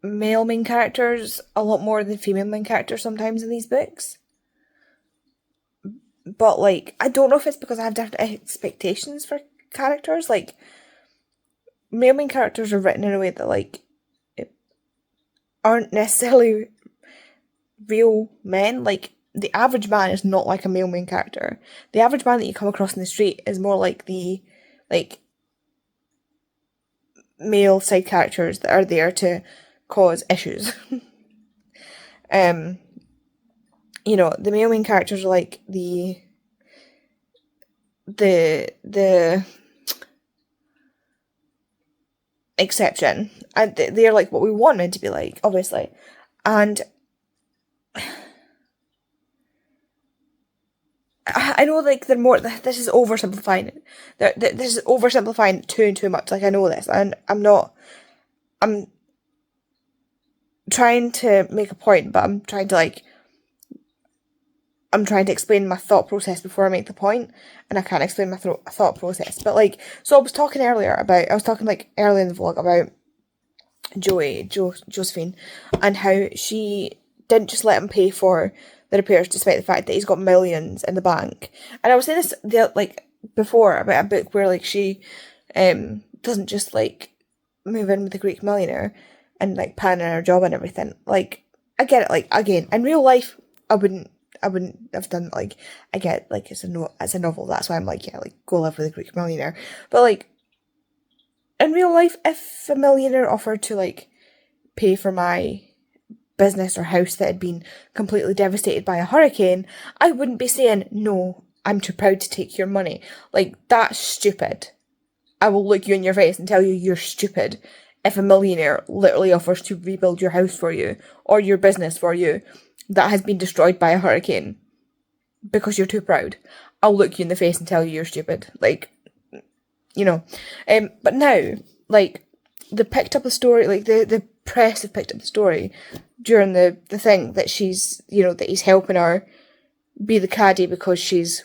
male main characters a lot more than female main characters sometimes in these books. But like, I don't know if it's because I have different expectations for characters. Like, male main characters are written in a way that like aren't necessarily real men. Like, the average man is not like a male main character. The average man that you come across in the street is more like the male side characters that are there to cause issues. The male main characters are like the exception, and they're like what we want men to be like, obviously. And I know, like, they're more. This is oversimplifying it. This is oversimplifying it too much. Like, I know this, and I'm trying to make a point, but I'm trying to explain my thought process before I make the point, and I can't explain my thought process. But like, so I was talking earlier in the vlog about Josephine, and how she didn't just let him pay for the repairs despite the fact that he's got millions in the bank. And I was saying this before about a book where she doesn't just move in with the Greek millionaire and pan in her job and everything. I get it. Again, in real life, I wouldn't have done I get it's a novel. That's why I'm go live with a Greek millionaire. But in real life, if a millionaire offered to pay for my business or house that had been completely devastated by a hurricane, I wouldn't be saying, no, I'm too proud to take your money. That's stupid. I will look you in your face and tell you you're stupid if a millionaire literally offers to rebuild your house for you or your business for you that has been destroyed by a hurricane because you're too proud. I'll look you in the face and tell you you're stupid. But now, they picked up a story, the press have picked up the story during the thing that she's, that he's helping her be the caddy because she's,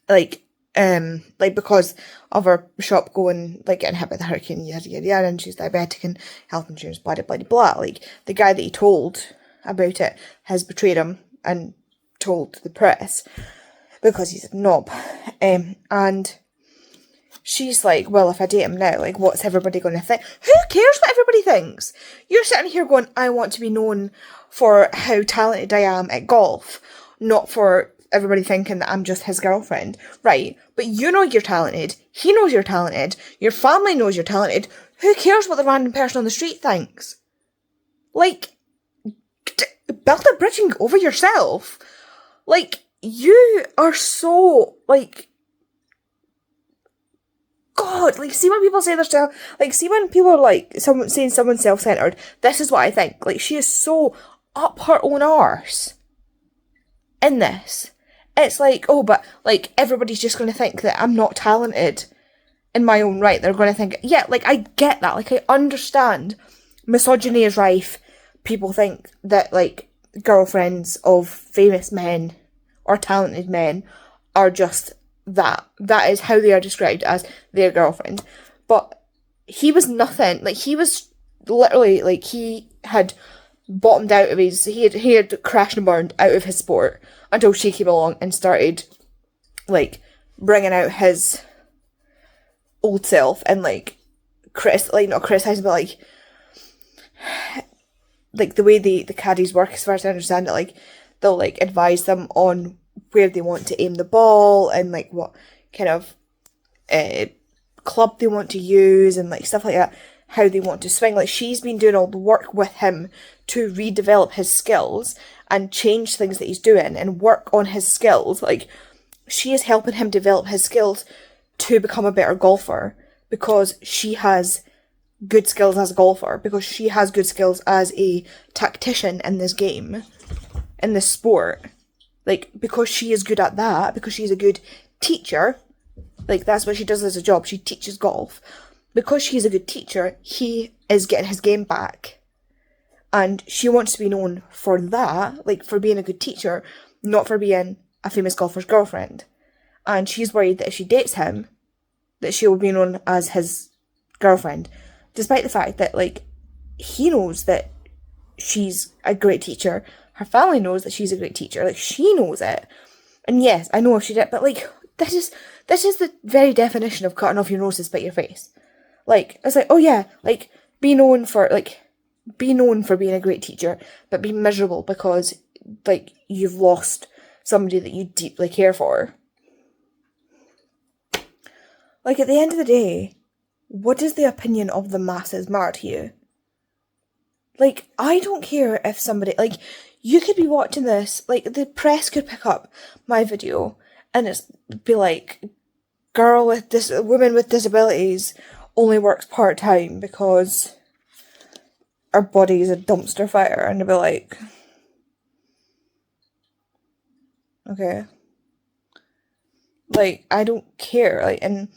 because of her shop going, getting hit by the hurricane, yada, yada, yada, and she's diabetic and health insurance, blah, blah, blah, blah. The guy that he told about it has betrayed him and told the press because he's a knob. And she's well, if I date him now, what's everybody going to think? Who cares what everybody thinks? You're sitting here going, I want to be known for how talented I am at golf, not for everybody thinking that I'm just his girlfriend. Right, but you know you're talented, he knows you're talented, your family knows you're talented. Who cares what the random person on the street thinks? Build a bridge and get over yourself. You are so, God, see when people say they're self, see when people are saying someone's self-centered, this is what I think. She is so up her own arse in this. It's oh, but everybody's just going to think that I'm not talented in my own right. They're going to think, yeah, I get that. I understand misogyny is rife. People think that girlfriends of famous men or talented men are just that is how they are described, as their girlfriend. But he was nothing. He was literally he had bottomed out of his, he had crashed and burned out of his sport until she came along and started bringing out his old self and not criticizing, but the way the caddies work, as far as I understand it, they'll advise them on where they want to aim the ball and what kind of club they want to use and stuff like that, how they want to swing. She's been doing all the work with him to redevelop his skills and change things that he's doing and work on his skills. She is helping him develop his skills to become a better golfer because she has good skills as a golfer, because she has good skills as a tactician in this game, in this sport. Because she is good at that, because she's a good teacher, that's what she does as a job, she teaches golf. Because she's a good teacher, he is getting his game back. And she wants to be known for that, for being a good teacher, not for being a famous golfer's girlfriend. And she's worried that if she dates him, that she will be known as his girlfriend. Despite the fact that, he knows that she's a great teacher. Her family knows that she's a great teacher. She knows it. And yes, I know if she did, but this is the very definition of cutting off your nose to spite your face. It's oh yeah, be known for being a great teacher, but be miserable because you've lost somebody that you deeply care for. At the end of the day, what does the opinion of the masses matter to you? I don't care if somebody, you could be watching this, the press could pick up my video and it's be woman with disabilities only works part-time because her body is a dumpster fire, and they'd be okay. I don't care, and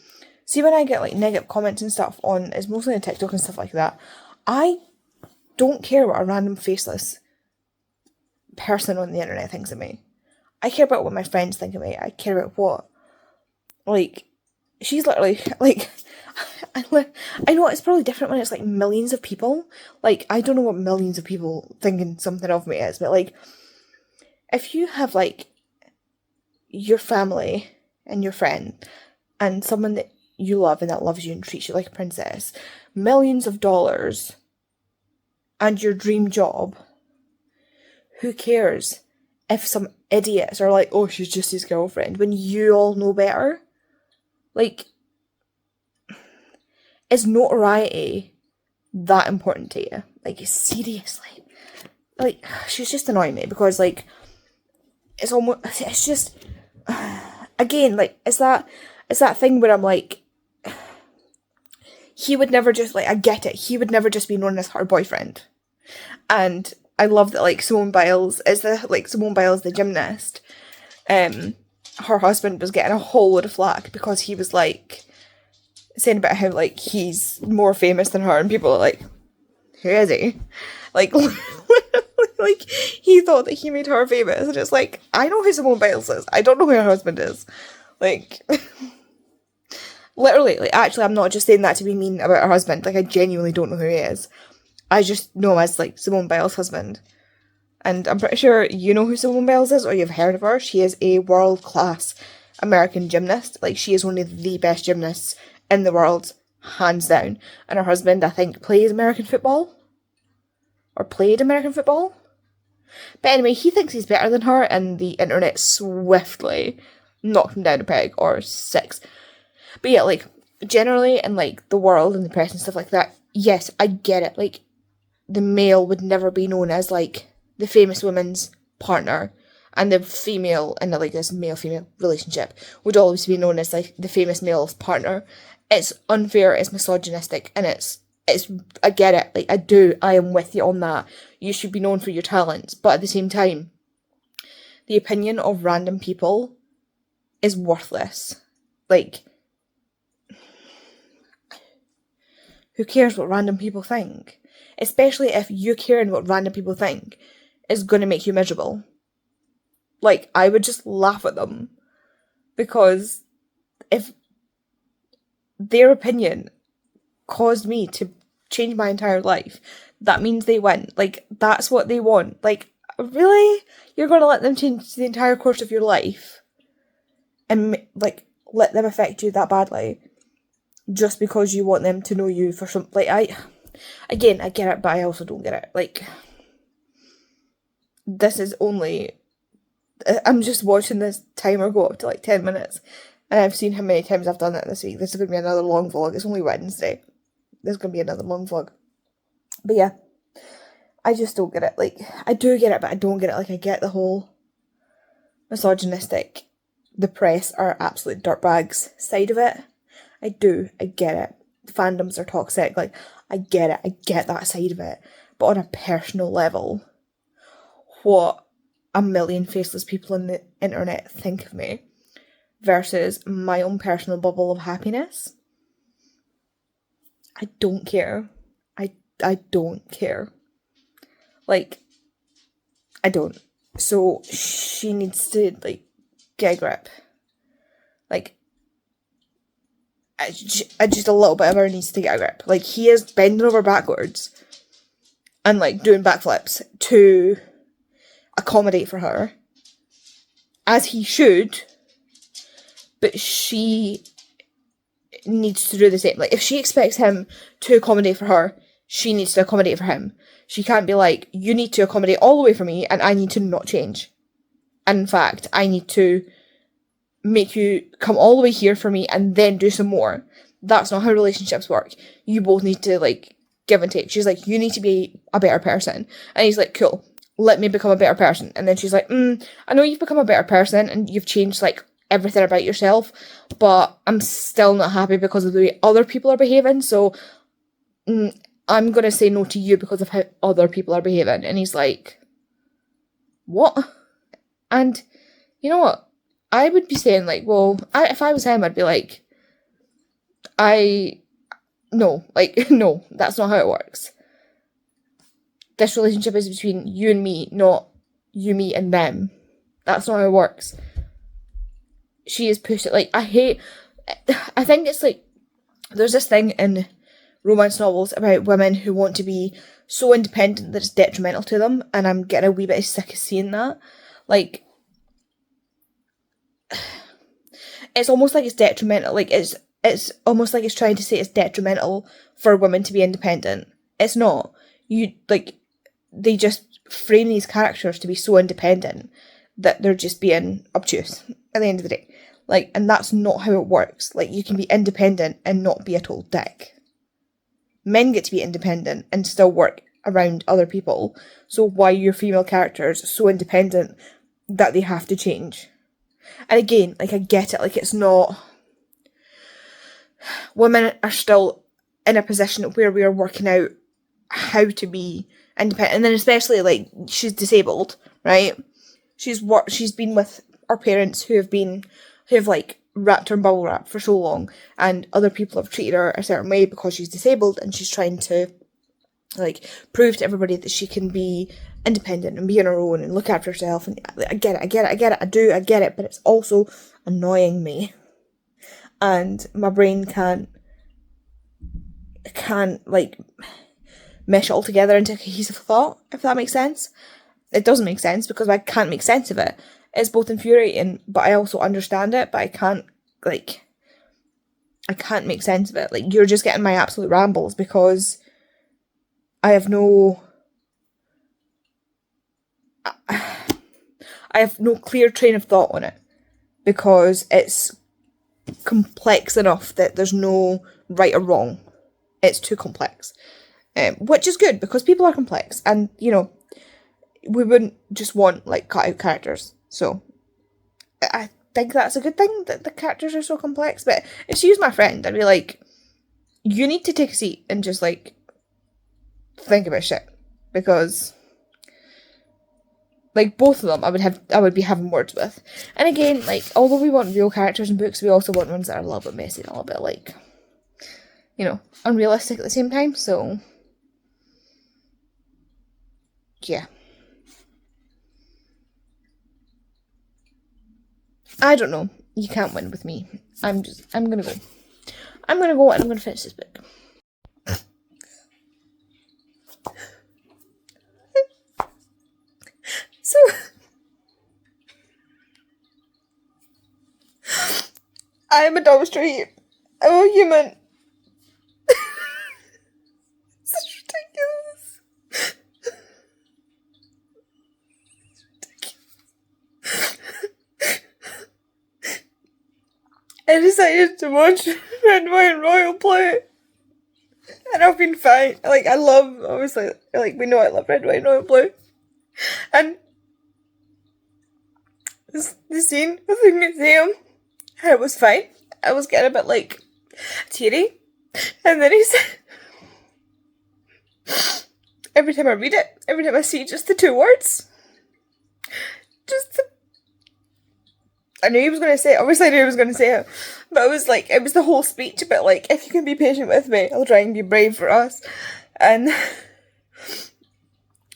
see when I get negative comments and stuff on, it's mostly on TikTok and stuff like that, I don't care what a random faceless person on the internet thinks of me. I care about what my friends think of me. I care about what, she's literally, I know it's probably different when it's like millions of people. Like, I don't know what millions of people thinking something of me is, but like, if you have like your family and your friend and someone that you love and that loves you and treats you like a princess, millions of dollars, and your dream job, who cares if some idiots are like, oh, she's just his girlfriend, when you all know better? Like, is notoriety that important to you? Like, seriously? Like, she's just annoying me because, like, it's just, again, like, it's that thing where I'm like, he would never just, like, I get it, he would never just be known as her boyfriend. And I love that, like, Simone Biles, the gymnast, her husband was getting a whole load of flack because he was, like, saying about how, like, he's more famous than her, and people are like, who is he? Like, like, he thought that he made her famous, and it's like, I know who Simone Biles is, I don't know who her husband is. Like, literally, like, actually, I'm not just saying that to be mean about her husband, like, I genuinely don't know who he is. I just know him as, like, Simone Biles' husband. And I'm pretty sure you know who Simone Biles is, or you've heard of her. She is a world-class American gymnast. Like, she is one of the best gymnasts in the world, hands down. And her husband, I think, plays American football. Or played American football. But anyway, he thinks he's better than her, and the internet swiftly knocked him down a peg, or 6. But yeah, like, generally in, like, the world and the press and stuff like that, yes, I get it. Like, the male would never be known as, like, the famous woman's partner, and the female in, like, this male-female relationship would always be known as, like, the famous male's partner. It's unfair, it's misogynistic, and it's I get it, like, I am with you on that. You should be known for your talents, but at the same time, the opinion of random people is worthless. Like, who cares what random people think? Especially if you caring what random people think is going to make you miserable. Like, I would just laugh at them. Because if their opinion caused me to change my entire life, that means they win. Like, that's what they want. Like, really? You're going to let them change the entire course of your life? And, like, let them affect you that badly? Just because you want them to know you for some... Like, I get it, but I also don't get it. Like, this is only... I'm just watching this timer go up to, like, 10 minutes. And I've seen how many times I've done that this week. This is going to be another long vlog. It's only Wednesday. There's going to be another long vlog. But yeah, I just don't get it. Like, I do get it, but I don't get it. Like, I get the whole misogynistic, the press are absolute dirtbags side of it. I do. I get it. The fandoms are toxic. Like, I get it. I get that side of it. But on a personal level, what a million faceless people on the internet think of me versus my own personal bubble of happiness, I don't care. I don't care. Like, I don't. So she needs to, like, get a grip. Like, just a little bit of her needs to get a grip. Like, he is bending over backwards and, like, doing backflips to accommodate for her, as he should, but she needs to do the same. Like, if she expects him to accommodate for her, she needs to accommodate for him. She can't be like, you need to accommodate all the way for me and I need to not change. And in fact, I need to make you come all the way here for me and then do some more. That's not how relationships work. You both need to, like, give and take. She's like, you need to be a better person. And he's like, cool, let me become a better person. And then she's like, I know you've become a better person and you've changed, like, everything about yourself, but I'm still not happy because of the way other people are behaving, so I'm going to say no to you because of how other people are behaving. And he's like, what? And you know what? I would be saying, like, well, if I was him, I'd be like, no, that's not how it works. This relationship is between you and me, not you, me, and them. That's not how it works. She is pushed it. Like, I think it's, like, there's this thing in romance novels about women who want to be so independent that it's detrimental to them, and I'm getting a wee bit sick of seeing that. Like, it's almost like it's detrimental. Like, it's almost like it's trying to say it's detrimental for women to be independent. It's not. They just frame these characters to be so independent that they're just being obtuse at the end of the day. Like, and that's not how it works. Like, you can be independent and not be a total dick. Men get to be independent and still work around other people. So why are your female characters so independent that they have to change? And again, like, I get it. Like, it's not... Women are still in a position where we are working out how to be independent. And then especially, like, she's disabled, right? She's been with our parents who have like wrapped her in bubble wrap for so long, and other people have treated her a certain way because she's disabled, and she's trying to like prove to everybody that she can be independent and be on her own and look after herself. And I get it, I get it, but it's also annoying me, and my brain can't like mesh it all together into a cohesive thought, if that makes sense. It doesn't make sense because I can't make sense of it. It's both infuriating, but I also understand it, but I can't make sense of it. Like, you're just getting my absolute rambles because I have no clear train of thought on it, because it's complex enough that there's no right or wrong. It's too complex. Which is good, because people are complex, and, you know, we wouldn't just want, like, cut-out characters. So, I think that's a good thing, that the characters are so complex. But if she was my friend, I'd be like, you need to take a seat and just, like, think about shit. Because, like, both of them I would be having words with. And again, like, although we want real characters in books, we also want ones that are a little bit messy and a little bit, like, you know, unrealistic at the same time. So, yeah. I don't know. You can't win with me. I'm gonna go. I'm gonna go and I'm gonna finish this book. So, I am a dumpster heap. I'm a human. This is ridiculous. I decided to watch Red, White, and Royal play, and I've been fine. Like, I love, obviously, like, we know I love Red, White, and Royal play, and the scene with the museum, and it was fine. I was getting a bit, like, teary, and then he said, every time I read it, every time I see just the two words, I knew he was going to say it. Obviously, I knew he was going to say it. But it was like, it was the whole speech about, like, if you can be patient with me, I'll try and be brave for us. And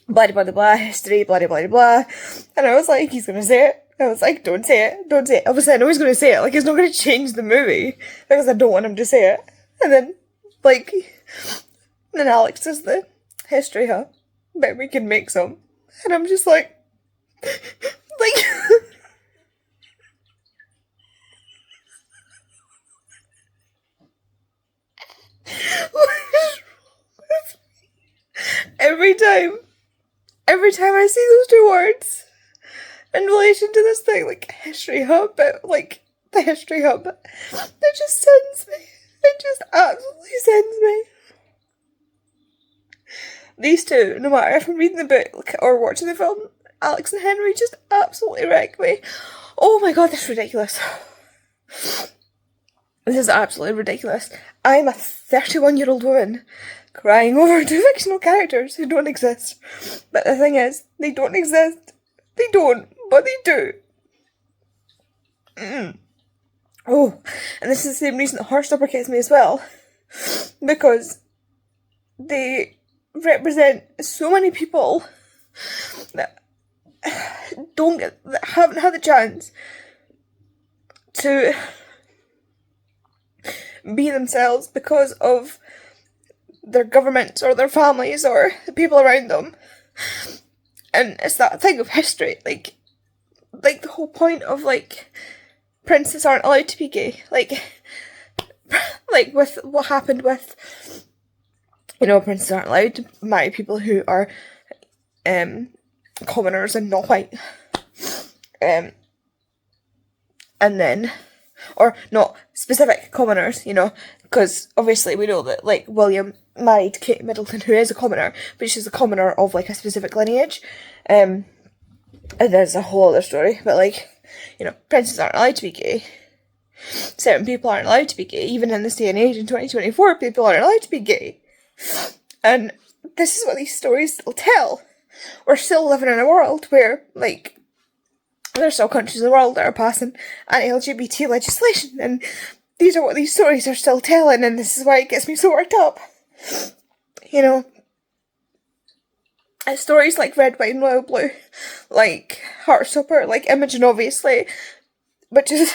blah, blah, blah, blah, history, blah, blah, blah. And I was like, he's going to say it. I was like, don't say it, don't say it. Obviously, I know he's going to say it. Like, it's not going to change the movie, because I don't want him to say it. And then, like, then Alex does the history, huh? Bet we can make some. And I'm just like, every time I see those two words in relation to this thing, like, history hub, but, like, the history hub, it just sends me. It just absolutely sends me. These two, no matter if I'm reading the book or watching the film, Alex and Henry just absolutely wreck me. Oh my god, this is ridiculous. This is absolutely ridiculous. I'm a 31-year-old woman crying over two fictional characters who don't exist. But the thing is, they don't exist. They don't, but they do. Oh, and this is the same reason that Heartstopper gets me as well. Because they represent so many people that haven't had the chance to be themselves because of their governments or their families or the people around them. And it's that thing of history, like the whole point of, like, princes aren't allowed to be gay, like with what happened with, princes aren't allowed to marry people who are commoners and not white, and then, or not specific commoners, because obviously we know that, like, William married Kate Middleton, who is a commoner, but she's a commoner of, like, a specific lineage, and there's a whole other story, but, like, princes aren't allowed to be gay. Certain people aren't allowed to be gay. Even in this day and age, in 2024, people aren't allowed to be gay. And this is what these stories will tell. We're still living in a world where, like, there's still countries in the world that are passing anti-LGBT legislation, and these are what these stories are still telling, and this is why it gets me so worked up. It's stories like Red, White and Royal Blue, like Heartstopper, like Imogen, obviously, which is,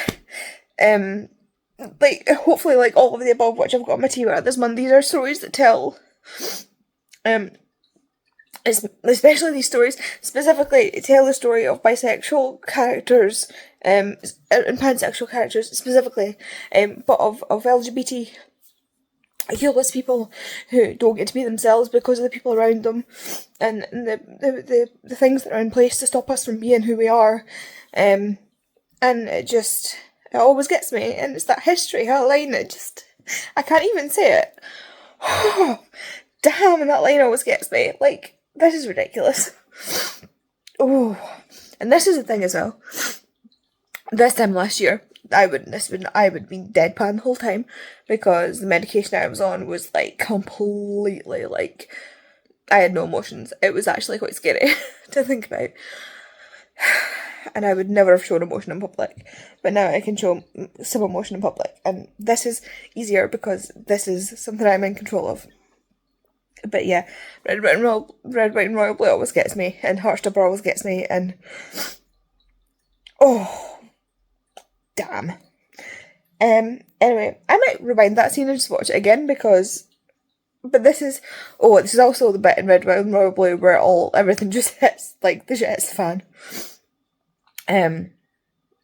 like, hopefully, like, all of the above, which I've got my tea about this month. These are stories that tell, especially these stories, specifically tell the story of bisexual characters, and pansexual characters specifically, but of LGBT heelless people who don't get to be themselves because of the people around them, and the things that are in place to stop us from being who we are, and it always gets me, and it's that history line, I can't even say it. Damn, that line always gets me. Like, this is ridiculous. Oh, and this is the thing as well. This time last year, I would be deadpan the whole time, because the medication I was on was, like, completely, like, I had no emotions. It was actually quite scary to think about. And I would never have shown emotion in public, but now I can show some emotion in public, and this is easier because this is something I'm in control of. But yeah, Red, White and Royal Blue always gets me, and Heartstopper always gets me, and oh, damn. Anyway, I might rewind that scene and just watch it again, but this is also the bit in Red, White and Royal Blue where everything just hits, like, the shit hits the fan.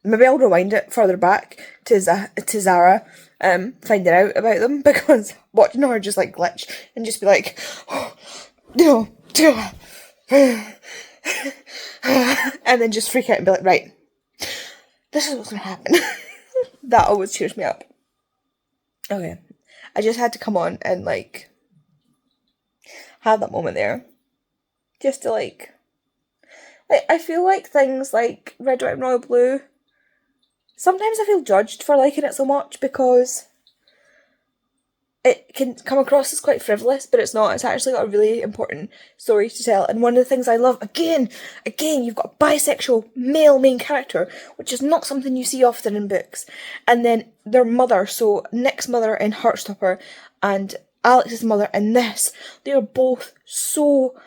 Maybe I'll rewind it further back to Zara, finding out about them, because watching her just, like, glitch and just be like, oh, no, and then just freak out and be like, right, this is what's gonna happen. That always cheers me up. Okay, I just had to come on and, like, have that moment there, just to, like, I feel like things like Red, White and Royal Blue, sometimes I feel judged for liking it so much because it can come across as quite frivolous, but it's not. It's actually got a really important story to tell. And one of the things I love, again, you've got a bisexual male main character, which is not something you see often in books. And then their mother, so Nick's mother in Heartstopper and Alex's mother in this, they are both so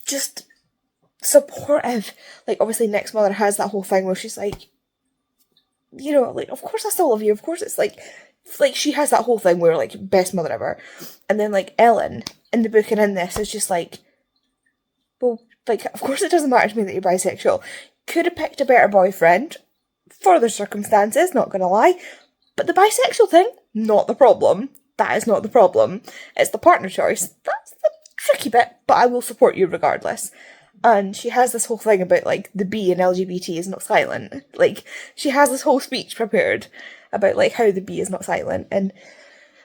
just supportive. Like, obviously Nick's mother has that whole thing where she's like, like, of course I still love you, of course. It's like she has that whole thing where, like, best mother ever. And then, like, Ellen in the book and in this is just like, well, like, of course it doesn't matter to me that you're bisexual. Could have picked a better boyfriend for the circumstances, not gonna lie, but the bisexual thing, not the problem. That is not the problem. It's the partner choice. That's the tricky bit, but I will support you regardless. And she has this whole thing about, like, the B in LGBT is not silent. Like, she has this whole speech prepared about, like, how the B is not silent. And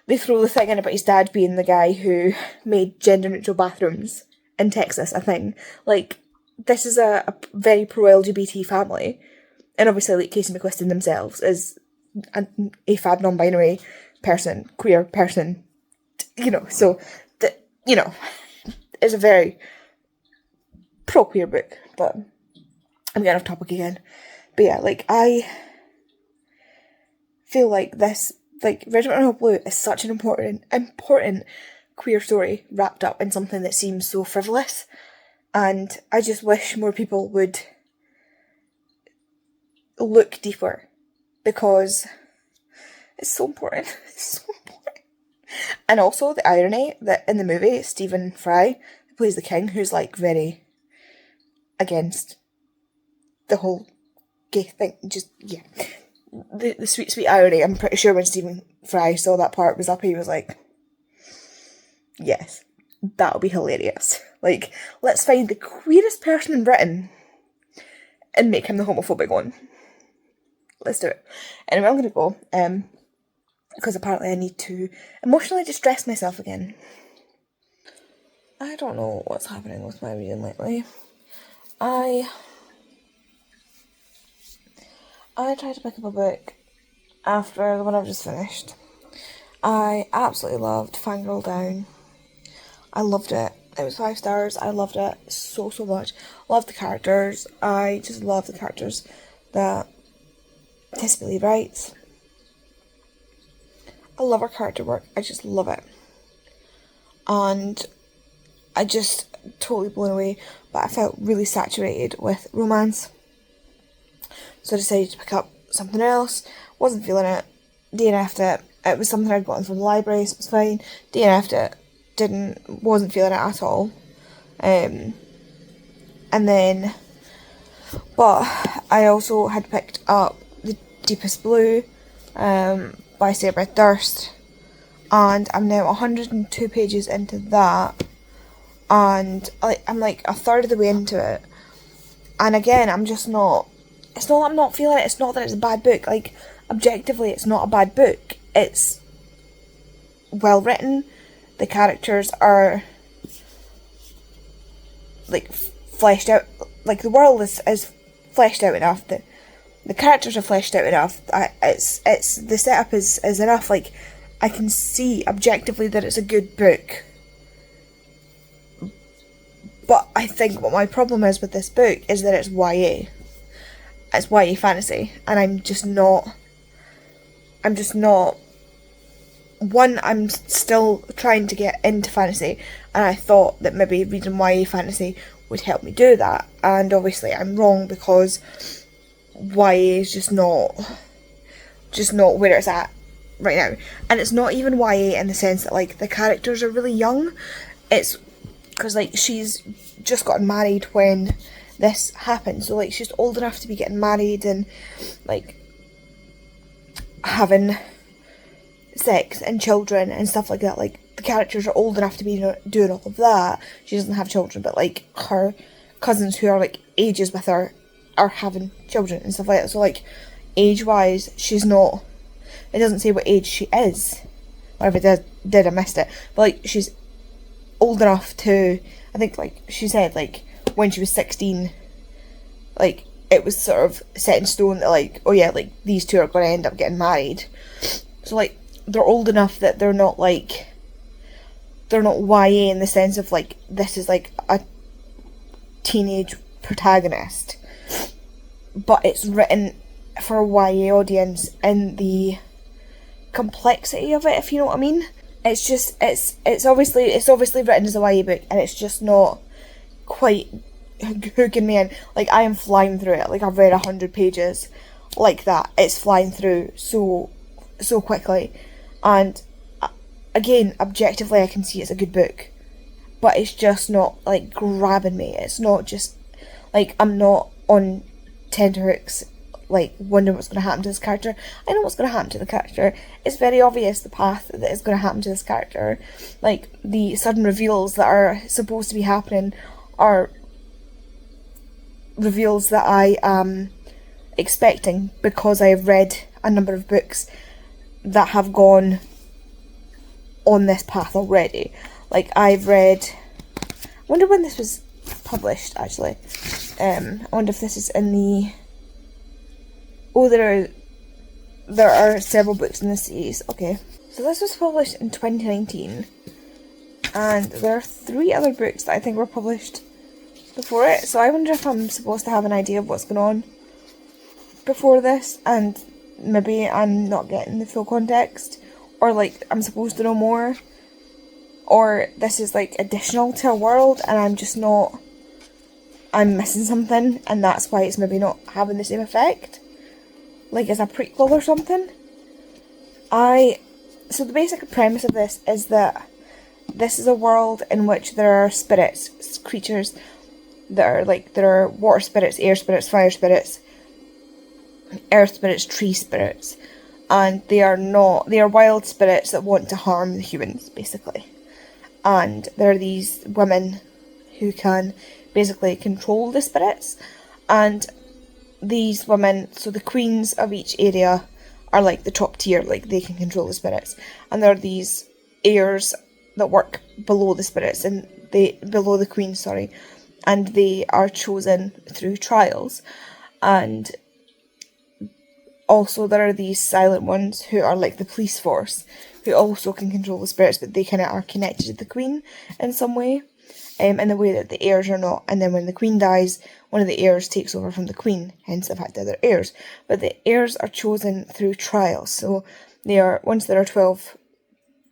they throw the thing in about his dad being the guy who made gender-neutral bathrooms in Texas a thing. Like, this is a very pro-LGBT family. And obviously, like, Casey McQuiston themselves is an AFAB non-binary person, queer person, so, it's a very pro-queer book, but I'm getting off topic again. But yeah, like, I feel like this, like, Red, White and Royal Blue is such an important queer story wrapped up in something that seems so frivolous, and I just wish more people would look deeper, because It's so important. It's so important. And also the irony that in the movie, Stephen Fry plays the king, who's like very against the whole gay thing. Just, yeah. The sweet, sweet irony. I'm pretty sure when Stephen Fry saw that part was up, he was like, yes, that'll be hilarious. Like, let's find the queerest person in Britain and make him the homophobic one. Let's do it. Anyway, I'm going to go, because apparently I need to emotionally distress myself again. I don't know what's happening with my reading lately. I tried to pick up a book after the one I've just finished. I absolutely loved Fangirl Down. I loved it. It was 5 stars. I loved it so, so much. Loved the characters. I just love the characters that Tisbily writes. I love her character work. I just love it. And I just totally blown away, but I felt really saturated with romance. So I decided to pick up something else. Wasn't feeling it. DNF'd it. It was something I'd gotten from the library, so it was fine. DNF'd it. Wasn't feeling it at all. And then, but I also had picked up The Deepest Blue by Sarah Durst, and I'm now 102 pages into that, and I'm like a third of the way into it, and again, I'm just not, it's not that I'm not feeling it, it's not that it's a bad book, like, objectively, it's not a bad book, it's well written, the characters are, like, fleshed out, like, the world is fleshed out enough, the characters are fleshed out enough, it's the setup is enough, like, I can see objectively that it's a good book. But I think what my problem is with this book is that it's YA. It's YA fantasy, and I'm just not, one, I'm still trying to get into fantasy, and I thought that maybe reading YA fantasy would help me do that, and obviously I'm wrong, because YA is just not where it's at right now. And it's not even YA in the sense that, like, the characters are really young. It's because, like, she's just gotten married when this happened, so, like, she's old enough to be getting married and, like, having sex and children and stuff like that. Like, the characters are old enough to be doing all of that. She doesn't have children, but, like, her cousins who are, like, ages with her are having children and stuff like that. So, like, age-wise, she's not, it doesn't say what age she is. Or if it did, I missed it. But, like, she's old enough to, I think, like, she said, like, when she was 16, like, it was sort of set in stone that, like, oh yeah, like, these two are going to end up getting married. So, like, they're old enough that they're not, like, they're not YA in the sense of, like, this is, like, a teenage protagonist. But it's written for a YA audience in the complexity of it, if you know what I mean. It's just, it's obviously written as a YA book, and it's just not quite hooking me in. Like, I am flying through it. Like, I've read 100 pages like that. It's flying through so quickly. And again, objectively, I can see it's a good book, but it's just not, like, grabbing me. It's not just, like, I'm not on tenterhooks, like, wondering what's going to happen to this character. I know what's going to happen to the character. It's very obvious the path that is going to happen to this character. Like, the sudden reveals that are supposed to be happening are reveals that I am expecting, because I have read a number of books that have gone on this path already. Like, I've read, I wonder when this was published, actually. I wonder if this is in the, oh, there are several books in this series. Okay, so this was published in 2019, and there are 3 other books that I think were published before it, so I wonder if I'm supposed to have an idea of what's going on before this, and maybe I'm not getting the full context, or, like, I'm supposed to know more, or this is, like, additional to a world, and I'm just not, I'm missing something, and that's why it's maybe not having the same effect, like, as a prequel or something. So the basic premise of this is that this is a world in which there are spirits, creatures that are like, there are water spirits, air spirits, fire spirits, earth spirits, tree spirits, and they are wild spirits that want to harm the humans, basically. And there are these women who can basically control the spirits, and these women, so the queens of each area are like the top tier, like they can control the spirits, and there are these heirs that work below the spirits, and below the queens, sorry, and they are chosen through trials. And also there are these silent ones who are like the police force, who also can control the spirits, but they kind of are connected to the queen in some way, in the way that the heirs are not. And then when the queen dies, one of the heirs takes over from the queen, hence the fact that they're heirs. But the heirs are chosen through trials, so once there are 12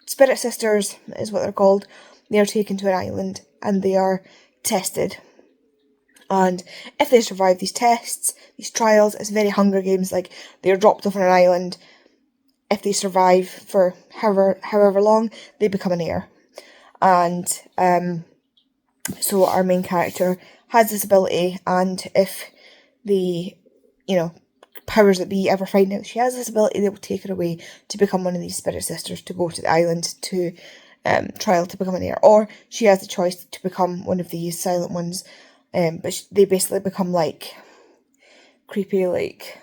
spirit sisters, is what they're called, they are taken to an island and they are tested. And if they survive these tests, these trials, it's very Hunger Games, like they are dropped off on an island. If they survive for however long, they become an heir. And so our main character has this ability, and if the, powers that be ever find out she has this ability, they will take her away to become one of these spirit sisters, to go to the island to trial to become an heir. Or she has the choice to become one of these silent ones, but they basically become like creepy, like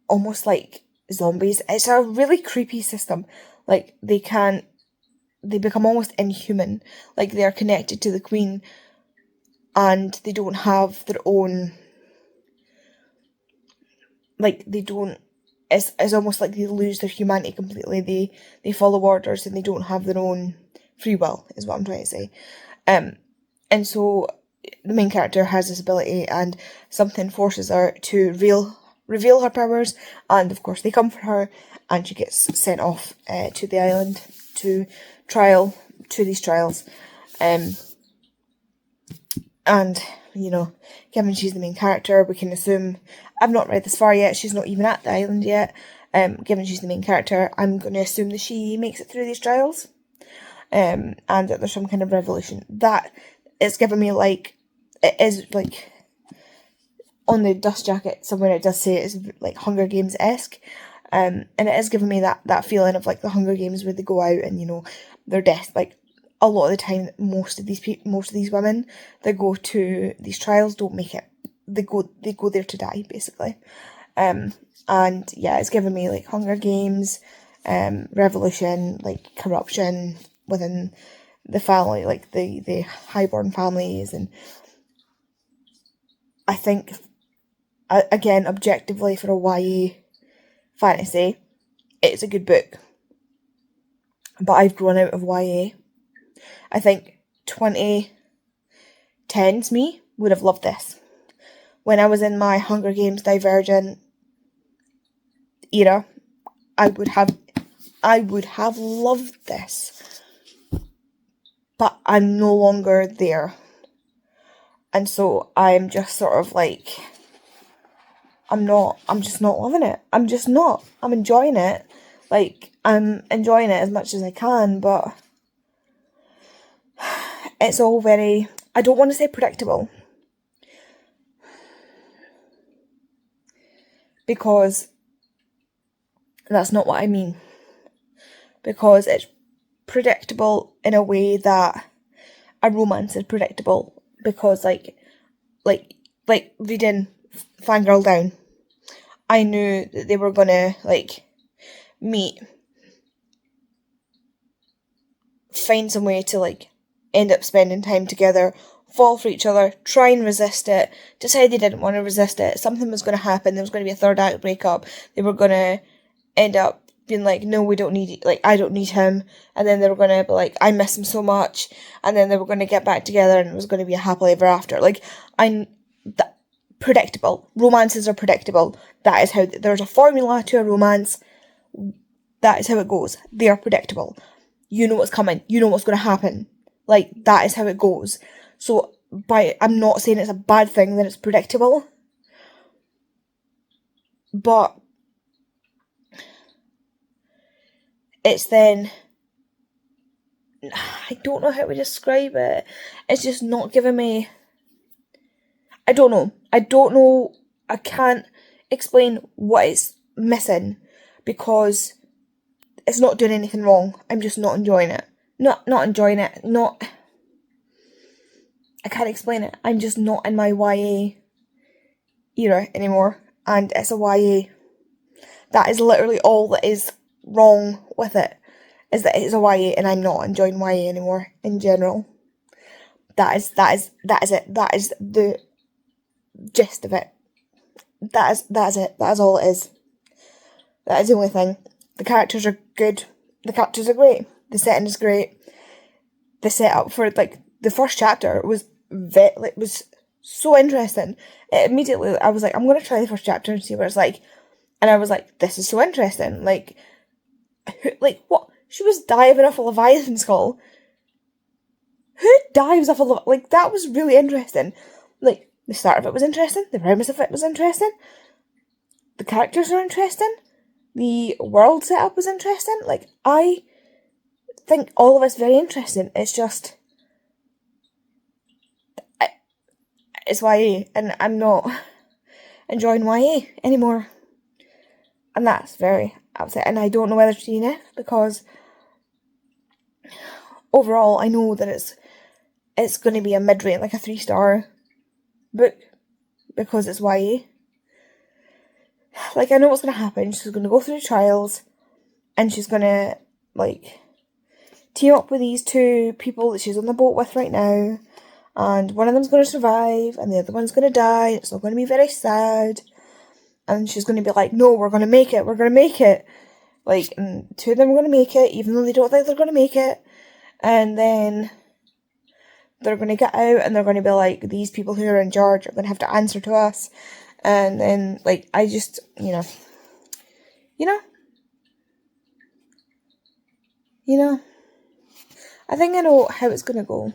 almost like zombies. It's a really creepy system. Like they become almost inhuman. Like they are connected to the queen, and they don't have their own, like they don't, it's almost like they lose their humanity completely. They follow orders and they don't have their own free will, is what I'm trying to say. And so the main character has this ability, and something forces her to reveal her powers, and of course they come for her, and she gets sent off to the island to these trials. And given she's the main character, we can assume, I've not read this far yet, she's not even at the island yet, given she's the main character, I'm going to assume that she makes it through these trials, and that there's some kind of revolution. That it's given me, like, it is, like, on the dust jacket somewhere it does say it's, like, Hunger Games-esque, and it is giving me that feeling of, like, the Hunger Games where they go out and, their death, like, a lot of the time, most of these women that go to these trials don't make it. They go there to die, basically. And yeah, it's given me like Hunger Games, revolution, like corruption within the family, like the highborn families, and I think, again, objectively for a YA fantasy, it's a good book. But I've grown out of YA. I think 2010's me would have loved this. When I was in my Hunger Games Divergent era, I would have loved this. But I'm no longer there. And so I'm just sort of like, I'm just not loving it. I'm just not. I'm enjoying it. Like, I'm enjoying it as much as I can, but it's all very, I don't want to say predictable, because that's not what I mean. Because it's predictable in a way that a romance is predictable. Because like reading Fangirl Down, I knew that they were gonna like meet, find some way to like end up spending time together, fall for each other, try and resist it, decide they didn't want to resist it, something was going to happen, there was going to be a third act breakup, they were going to end up being like, no, we don't need, like, I don't need him, and then they were going to be like, I miss him so much, and then they were going to get back together, and it was going to be a happily ever after. Like, predictable. Romances are predictable. That is how, there's a formula to a romance. That is how it goes. They are predictable. You know what's coming. You know what's going to happen. Like, that is how it goes. So, I'm not saying it's a bad thing that it's predictable, but it's then, I don't know how to describe it. It's just not giving me, I don't know. I can't explain what it's missing because it's not doing anything wrong. I'm just not enjoying it. Not enjoying it. I can't explain it. I'm just not in my YA era anymore. And it's a YA. That is literally all that is wrong with it. Is that it's a YA and I'm not enjoying YA anymore in general. That is it. That is the gist of it. That is it. That is all it is. That is the only thing. The characters are good. The characters are great. The setting is great. The setup for the first chapter was was so interesting. Immediately I was like, I'm gonna try the first chapter and see what it's like. And I was like, this is so interesting. Like what? She was diving off a Leviathan skull. Who dives off a that was really interesting. Like, the start of it was interesting. The premise of it was interesting. The characters are interesting. The world setup was interesting. Like, I think all of it's very interesting. It's just, it's YA, and I'm not enjoying YA anymore. And that's very upset. And I don't know whether to DNF because overall I know that it's going to be a mid-rate, like a 3-star book because it's YA. Like, I know what's going to happen. She's going to go through trials and she's going to, team up with these two people that she's on the boat with right now, and one of them's going to survive and the other one's going to die. It's not going to be very sad. And she's going to be like, no, we're going to make it. We're going to make it. And two of them are going to make it, even though they don't think they're going to make it. And then they're going to get out and they're going to be like, these people who are in charge are going to have to answer to us. And then, I just, you know. I think I know how it's going to go.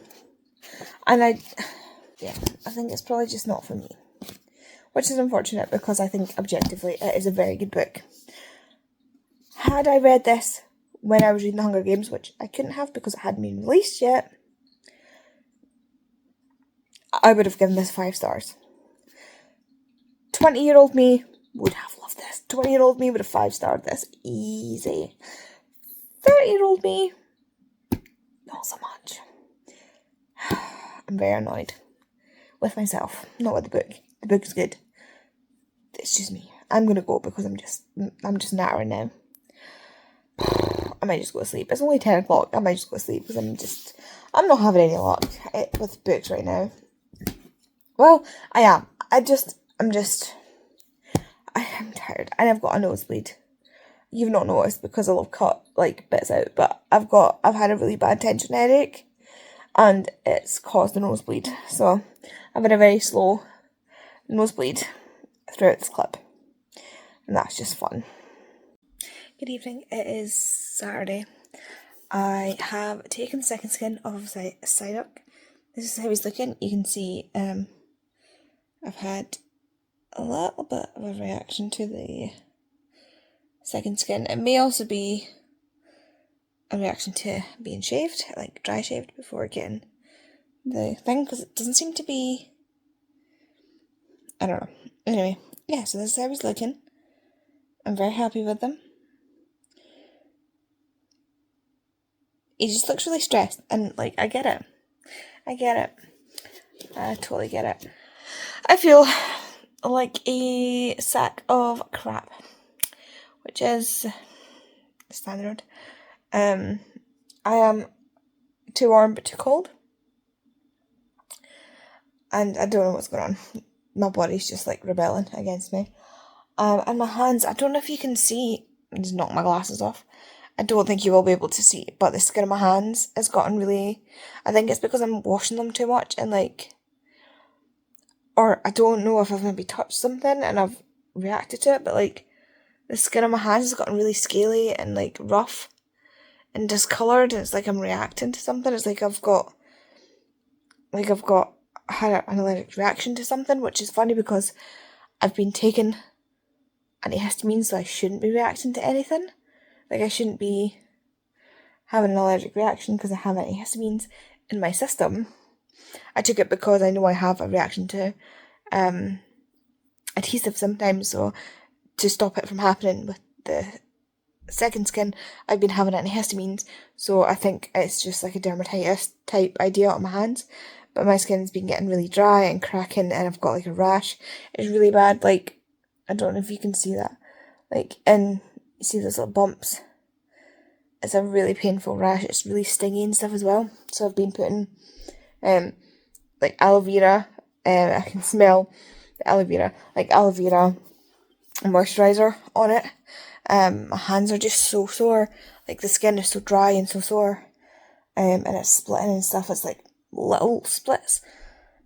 And I think it's probably just not for me. Which is unfortunate because I think objectively it is a very good book. Had I read this when I was reading The Hunger Games, which I couldn't have because it hadn't been released yet, I would have given this 5 stars. 20-year-old me would have loved this. 20-year-old me would have 5-starred this easy. 30-year-old me, not so much. I'm very annoyed with myself, not with the book. The book is good. It's just me. I'm gonna go because I'm just nattering now. I might just go to sleep. It's only 10 o'clock. I might just go to sleep because I'm not having any luck with books right now. Well, I am. I am tired and I've got a nosebleed. You've not noticed because I'll have cut bits out, but I've had a really bad tension headache and it's caused a nosebleed. So I've had a very slow nosebleed throughout this clip. And that's just fun. Good evening. It is Saturday. I have taken the second skin off of Psyduck. This is how he's looking. You can see I've had a little bit of a reaction to the second skin. It may also be a reaction to being shaved, dry shaved before getting the thing, because it doesn't seem to be, I don't know. Anyway, yeah, so this is how he's looking. I'm very happy with them. He just looks really stressed, and I get it. I totally get it. I feel like a sack of crap, which is standard. I am too warm but too cold, and I don't know what's going on. My body's just rebelling against me. And my hands, I don't know if you can see, I just knocked my glasses off. I don't think you will be able to see, but the skin of my hands has gotten really, I think it's because I'm washing them too much and or I don't know if I've maybe touched something and I've reacted to it, but the skin of my hands has gotten really scaly and rough and discoloured, and it's I'm reacting to something. It's I've got had an allergic reaction to something, which is funny because I've been taking antihistamines, so I shouldn't be reacting to anything. I shouldn't be having an allergic reaction because I have antihistamines in my system. I took it because I know I have a reaction to adhesive sometimes, so to stop it from happening with the second skin, I've been having antihistamines, so I think it's just like a dermatitis type idea on my hands. But my skin's been getting really dry and cracking, and I've got like a rash. It's really bad. Like, I don't know if you can see that. Like, and you see those little bumps. It's a really painful rash. It's really stingy and stuff as well. So I've been putting like aloe vera. I can smell the aloe vera, like aloe vera moisturizer on it. My hands are just so sore. Like, the skin is so dry and so sore. And it's splitting and stuff. It's like little splits.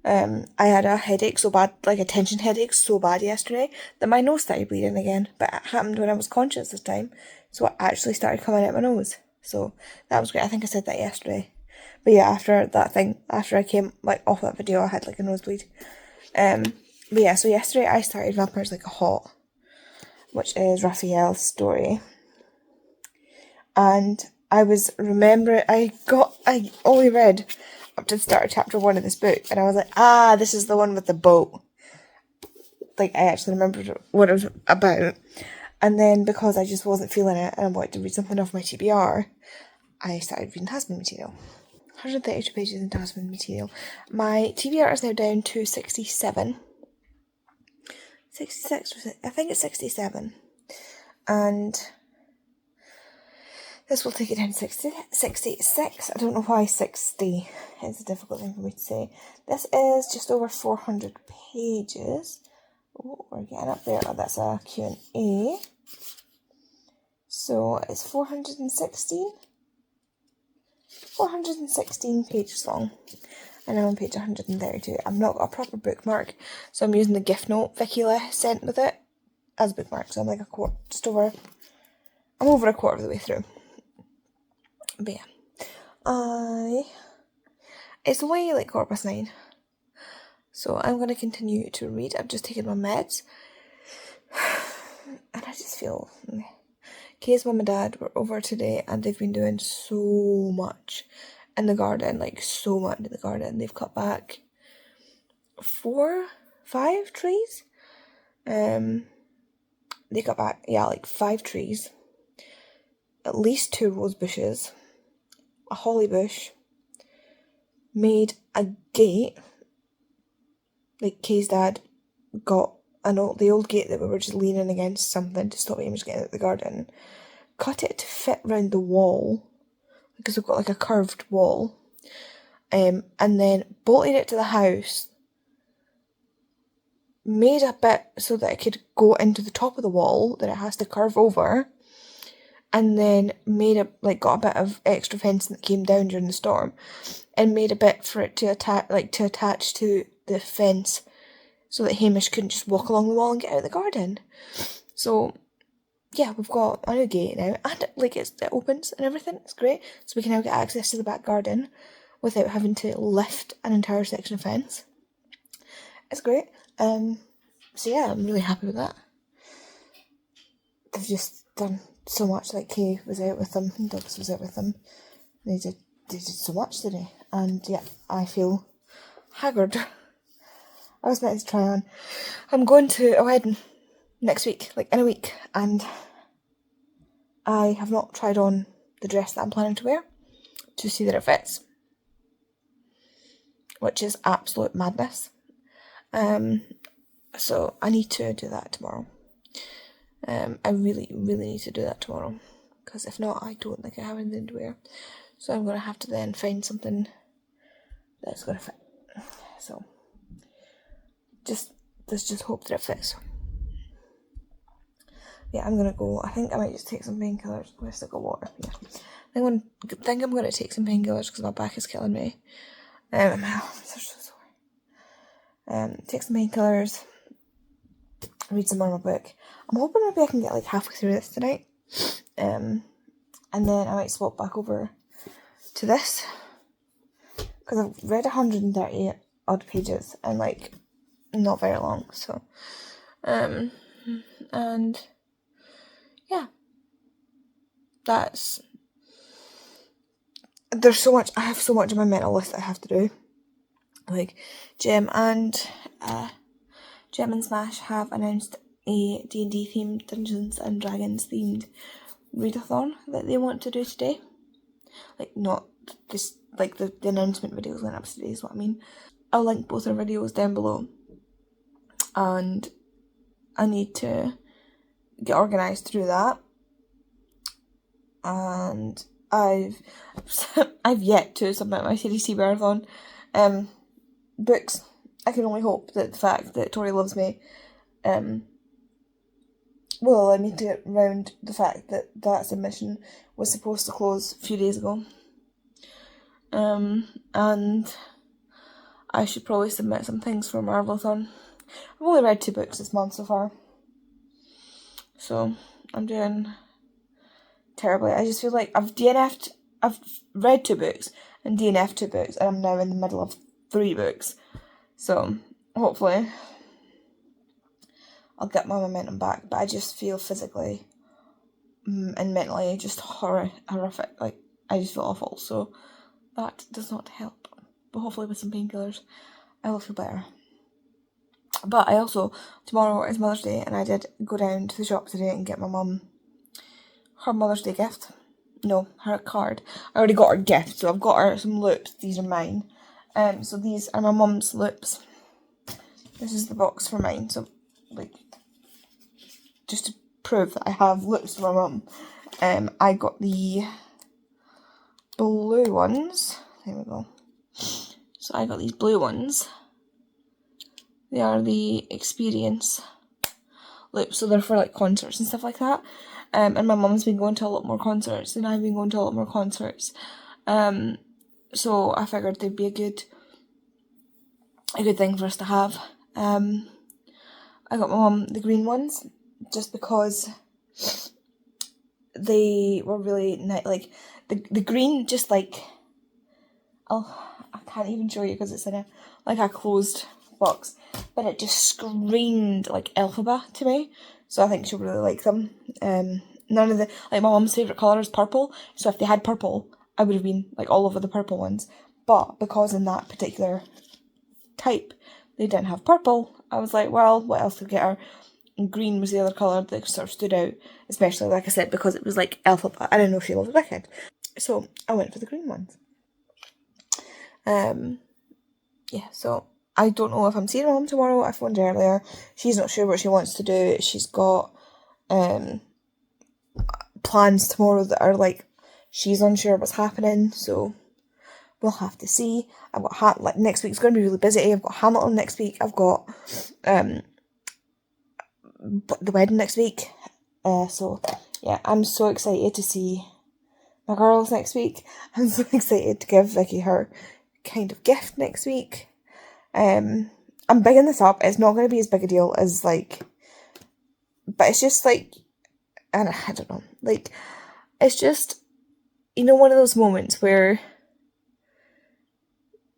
I had a headache so bad, like a tension headache so bad yesterday, that my nose started bleeding again. But it happened when I was conscious this time. So it actually started coming out my nose. So that was great. I think I said that yesterday. But yeah, after that thing, after I came like off that video, I had like a nosebleed. But yeah, so yesterday I started Vampires Like a Hot, which is Raphael's story. And I was remembering, I only read up to the start of chapter 1 of this book, and I was like, this is the one with the boat. Like, I actually remembered what it was about. And then, because I just wasn't feeling it, and I wanted to read something off my TBR, I started reading Tasman material. 132 pages in Tasman material. My TBR is now down to 67. 66, I think it's 67. And this will take it down to 66. I don't know why 60 is a difficult thing for me to say. This is just over 400 pages. Oh, we're getting up there. Oh, that's a Q&A. So it's 416 pages long. And I'm on page 132. I've not got a proper bookmark, so I'm using the gift note Vicky sent with it as a bookmark. So I'm like I'm over a quarter of the way through. But yeah, it's only like 9:15, so I'm going to continue to read. I've just taken my meds, and I just feel... Kay's mum and dad were over today, and they've been doing so much in the garden, like so much in the garden. They've cut back 5 trees. They cut back, like 5 trees, at least 2 rose bushes, a holly bush, made a gate. Like, Kay's dad got the old gate that we were just leaning against something to stop him just getting out of the garden, cut it to fit round the wall, because we've got like a curved wall, and then bolted it to the house, made a bit so that it could go into the top of the wall that it has to curve over, and then got a bit of extra fencing that came down during the storm, and made a bit for it to attach to the fence, so that Hamish couldn't just walk along the wall and get out of the garden. So yeah, we've got a new gate now, and it opens and everything. It's great, so we can now get access to the back garden without having to lift an entire section of fence. It's great. So yeah, I'm really happy with that. They've just done so much. Like, Kay was out with them, and Douglas was out with them. They did so much today, and yeah, I feel haggard. I was meant to try on. I'm going to a wedding next week, like in a week, and I have not tried on the dress that I'm planning to wear to see that it fits, which is absolute madness. So I need to do that tomorrow. I really, really need to do that tomorrow, because if not, I don't think I have anything to wear. So I'm going to have to then find something that's going to fit. So let's just hope that it fits. Yeah, I'm going to go. I think I might just take some painkillers. Where's still got water? Yeah. I think I'm going to take some painkillers because my back is killing me. My arms are so sore. Take some painkillers. Read some more of my book. I'm hoping maybe I can get like halfway through this tonight. And then I might swap back over to this, because I've read 130 odd pages and like not very long. So, and yeah, that's there's so much, I have so much on my mental list that I have to do. Like, Gem and Smash have announced a D&D themed, Dungeons and Dragons themed readathon that they want to do today. Like, not this, like the announcement videos went up today is what I mean. I'll link both our videos down below. And I need to get organised to do that. And I've yet to submit my CDC marathon books. I can only hope that the fact that Tori loves me will allow me to get round the fact that that submission was supposed to close a few days ago. And I should probably submit some things for Marvelathon. I've only read 2 books this month so far. So I'm doing terribly. I just feel like I've read 2 books and DNF'd 2 books, and I'm now in the middle of 3 books. So hopefully I'll get my momentum back, but I just feel physically and mentally just horrific. Like, I just feel awful, so that does not help. But hopefully with some painkillers I will feel better. But I also, tomorrow is Mother's Day, and I did go down to the shop today and get my mum her Mother's Day gift. No, her card. I already got her gift, so I've got her some loops. These are mine. So these are my mum's loops. This is the box for mine, so, like, just to prove that I have loops for my mum. I got the blue ones. There we go. So I got these blue ones. They are the Experience loops, so they're for, like, concerts and stuff like that. And my mum's been going to a lot more concerts, and I've been going to a lot more concerts. So I figured they'd be a good thing for us to have. I got my mum the green ones, just because they were really nice. Like, the green, just like, I can't even show you because it's in a closed box, but it just screamed like Elphaba to me, so I think she'll really like them. None of the, like, my mum's favourite colour is purple, so if they had purple, I would have been, like, all over the purple ones, but because in that particular type they didn't have purple, I was like, well, what else to get her? And green was the other colour that sort of stood out, especially, like I said, because it was like Elphaba. I didn't know she loved Wicked, so I went for the green ones. Yeah, so I don't know if I'm seeing my mum tomorrow. I phoned her earlier. She's not sure what she wants to do. She's got plans tomorrow that are, like, she's unsure what's happening, so we'll have to see. I've got next week's going to be really busy. I've got Hamilton next week. I've got the wedding next week. So yeah, I'm so excited to see my girls next week. I'm so excited to give Vicky her kind of gift next week. I'm bigging this up. It's not going to be as big a deal as, like, but it's just, like, and I don't know, like, it's just, you know, one of those moments where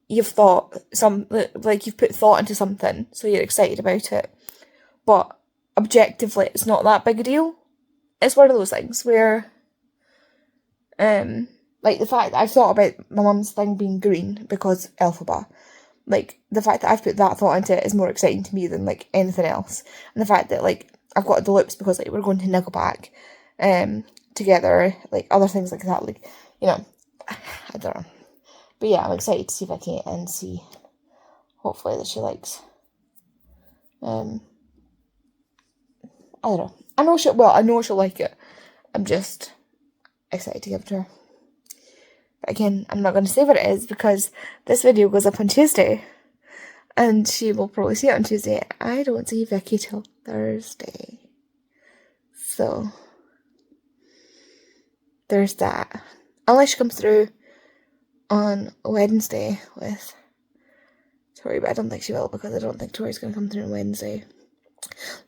you've thought like, you've put thought into something, so you're excited about it, but objectively it's not that big a deal. It's one of those things where, like, the fact that I've thought about my mum's thing being green because Elphaba, like, the fact that I've put that thought into it is more exciting to me than, like, anything else. And the fact that, like, I've got the loops because, like, we're going to Nickelback together, like, other things like that, like, you know, I don't know. But yeah, I'm excited to see Vicky and see, hopefully, that she likes. I don't know. I know she'll like it. I'm just excited to give it to her. But again, I'm not going to say what it is because this video goes up on Tuesday. And she will probably see it on Tuesday. I don't see Vicky till Thursday. So, there's that. Unless she comes through on Wednesday with Tori, but I don't think she will because I don't think Tori's going to come through on Wednesday.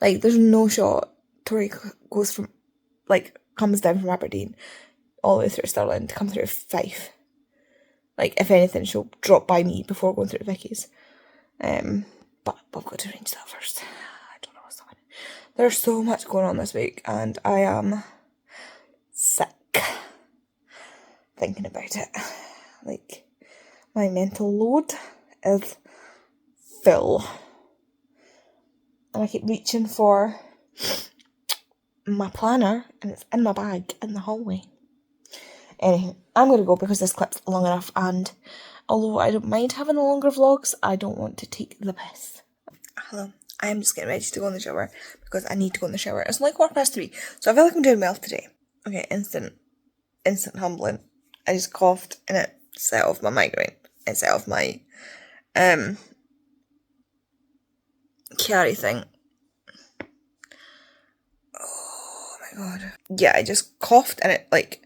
Like, there's no shot Tori goes from, like, comes down from Aberdeen all the way through Stirling to come through Fife. Like, if anything, she'll drop by me before going through Vicky's. But we've got to arrange that first. I don't know what's happening. There's so much going on this week, and I am sick thinking about it. like, my mental load is full. And I keep reaching for my planner, and it's in my bag in the hallway. Anyway, I'm going to go because this clip's long enough, and although I don't mind having the longer vlogs, I don't want to take the piss. Hello, I'm just getting ready to go in the shower because I need to go in the shower. It's like 3:15, so I feel like I'm doing well today. Okay, instant humbling. I just coughed and it set off my migraine. It set off my carry thing. Oh my god. Yeah, I just coughed and it like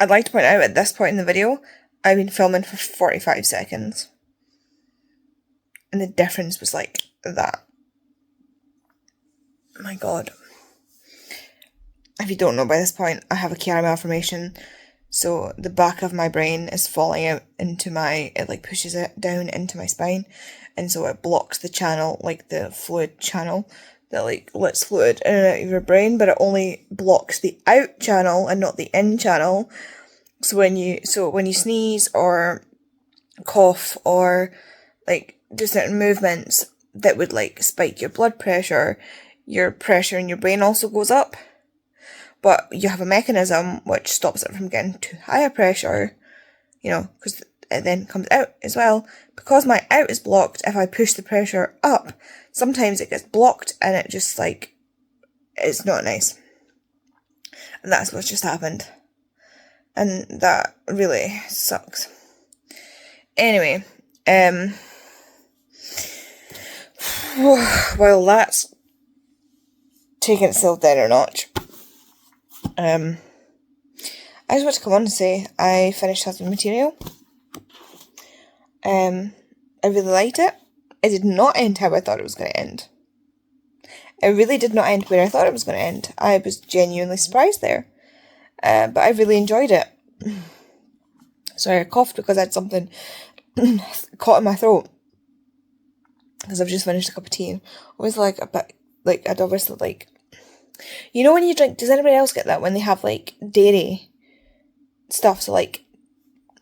I'd like to point out at this point in the video, I've been filming for 45 seconds. And the difference was like that. My god. If you don't know by this point, I have a chiari malformation. So the back of my brain is falling out into it like pushes it down into my spine. And so it blocks the channel, like the fluid channel that like lets fluid in and out of your brain, but it only blocks the out channel and not the in channel. So when you sneeze or cough or like do certain movements that would like spike your blood pressure, your pressure in your brain also goes up. But you have a mechanism which stops it from getting too high a pressure, you know, because it then comes out as well. Because my out is blocked, if I push the pressure up, sometimes it gets blocked and it just like, it's not nice. And that's what's just happened. And that really sucks. Anyway, while that's taking itself down a notch, I just want to come on and say I finished Husband Material. I really liked it. It did not end how I thought it was going to end. It really did not end where I thought it was going to end. I was genuinely surprised there. But I really enjoyed it. Sorry, I coughed because I had something caught in my throat. Because I've just finished a cup of tea. Always like a bit, like, I'd obviously like, you know when you drink, does anybody else get that when they have like dairy stuff, so like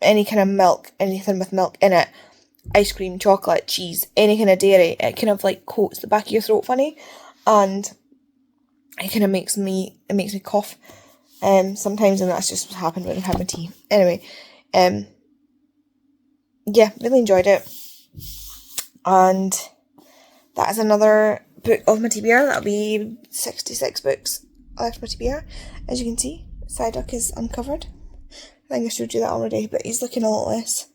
any kind of milk, anything with milk in it, ice cream, chocolate, cheese, any kind of dairy, it kind of like coats the back of your throat funny, and it kind of makes me cough sometimes, and that's just what happened when I had my tea. Anyway, yeah, really enjoyed it, and that is another book of my TBR. That'll be 66 books left my TBR. As you can see, Psyduck is uncovered. I think I showed you that already, but he's looking a lot less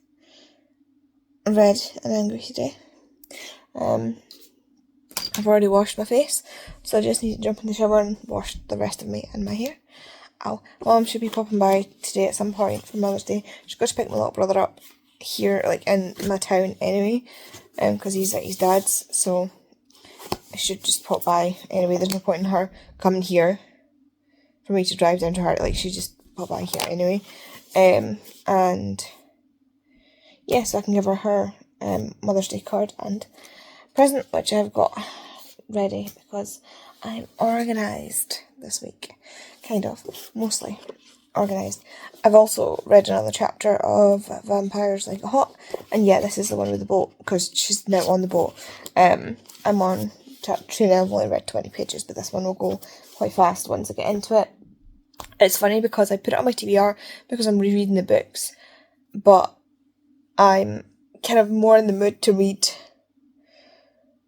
red and angry today. I've already washed my face, so I just need to jump in the shower and wash the rest of me and my hair. Mom should be popping by today at some point for Mother's Day. She's got to pick my little brother up here, like in my town anyway, because he's at his dad's, so I should just pop by anyway. There's no point in her coming here for me to drive down to her, like she just pop by here anyway. And yeah, so I can give her Mother's Day card and present, which I've got ready because I'm organised this week. Kind of, mostly organised. I've also read another chapter of Vampires Like Hot, and yeah, this is the one with the boat, because she's now on the boat. I'm on chapter 2 now. I've only read 20 pages, but this one will go quite fast once I get into it. It's funny because I put it on my TBR because I'm rereading the books, but I'm kind of more in the mood to read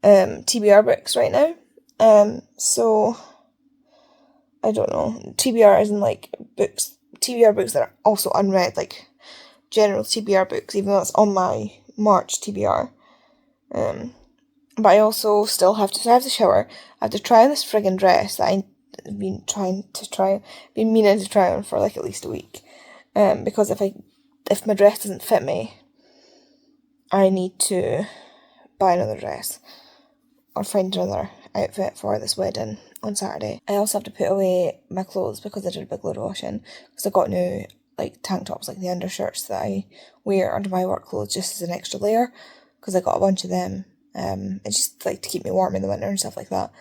TBR books right now. So I don't know. TBR isn't like books. TBR books that are also unread, like general TBR books, even though it's on my March TBR. But I also still have to. So I have to shower. I have to try on this friggin' dress that I've been meaning to try on for like at least a week. Because if my dress doesn't fit me, I need to buy another dress or find another outfit for this wedding on Saturday. I also have to put away my clothes because I did a big load of washing, because I got new like tank tops, like the undershirts that I wear under my work clothes just as an extra layer, because I got a bunch of them. It's just like to keep me warm in the winter and stuff like that.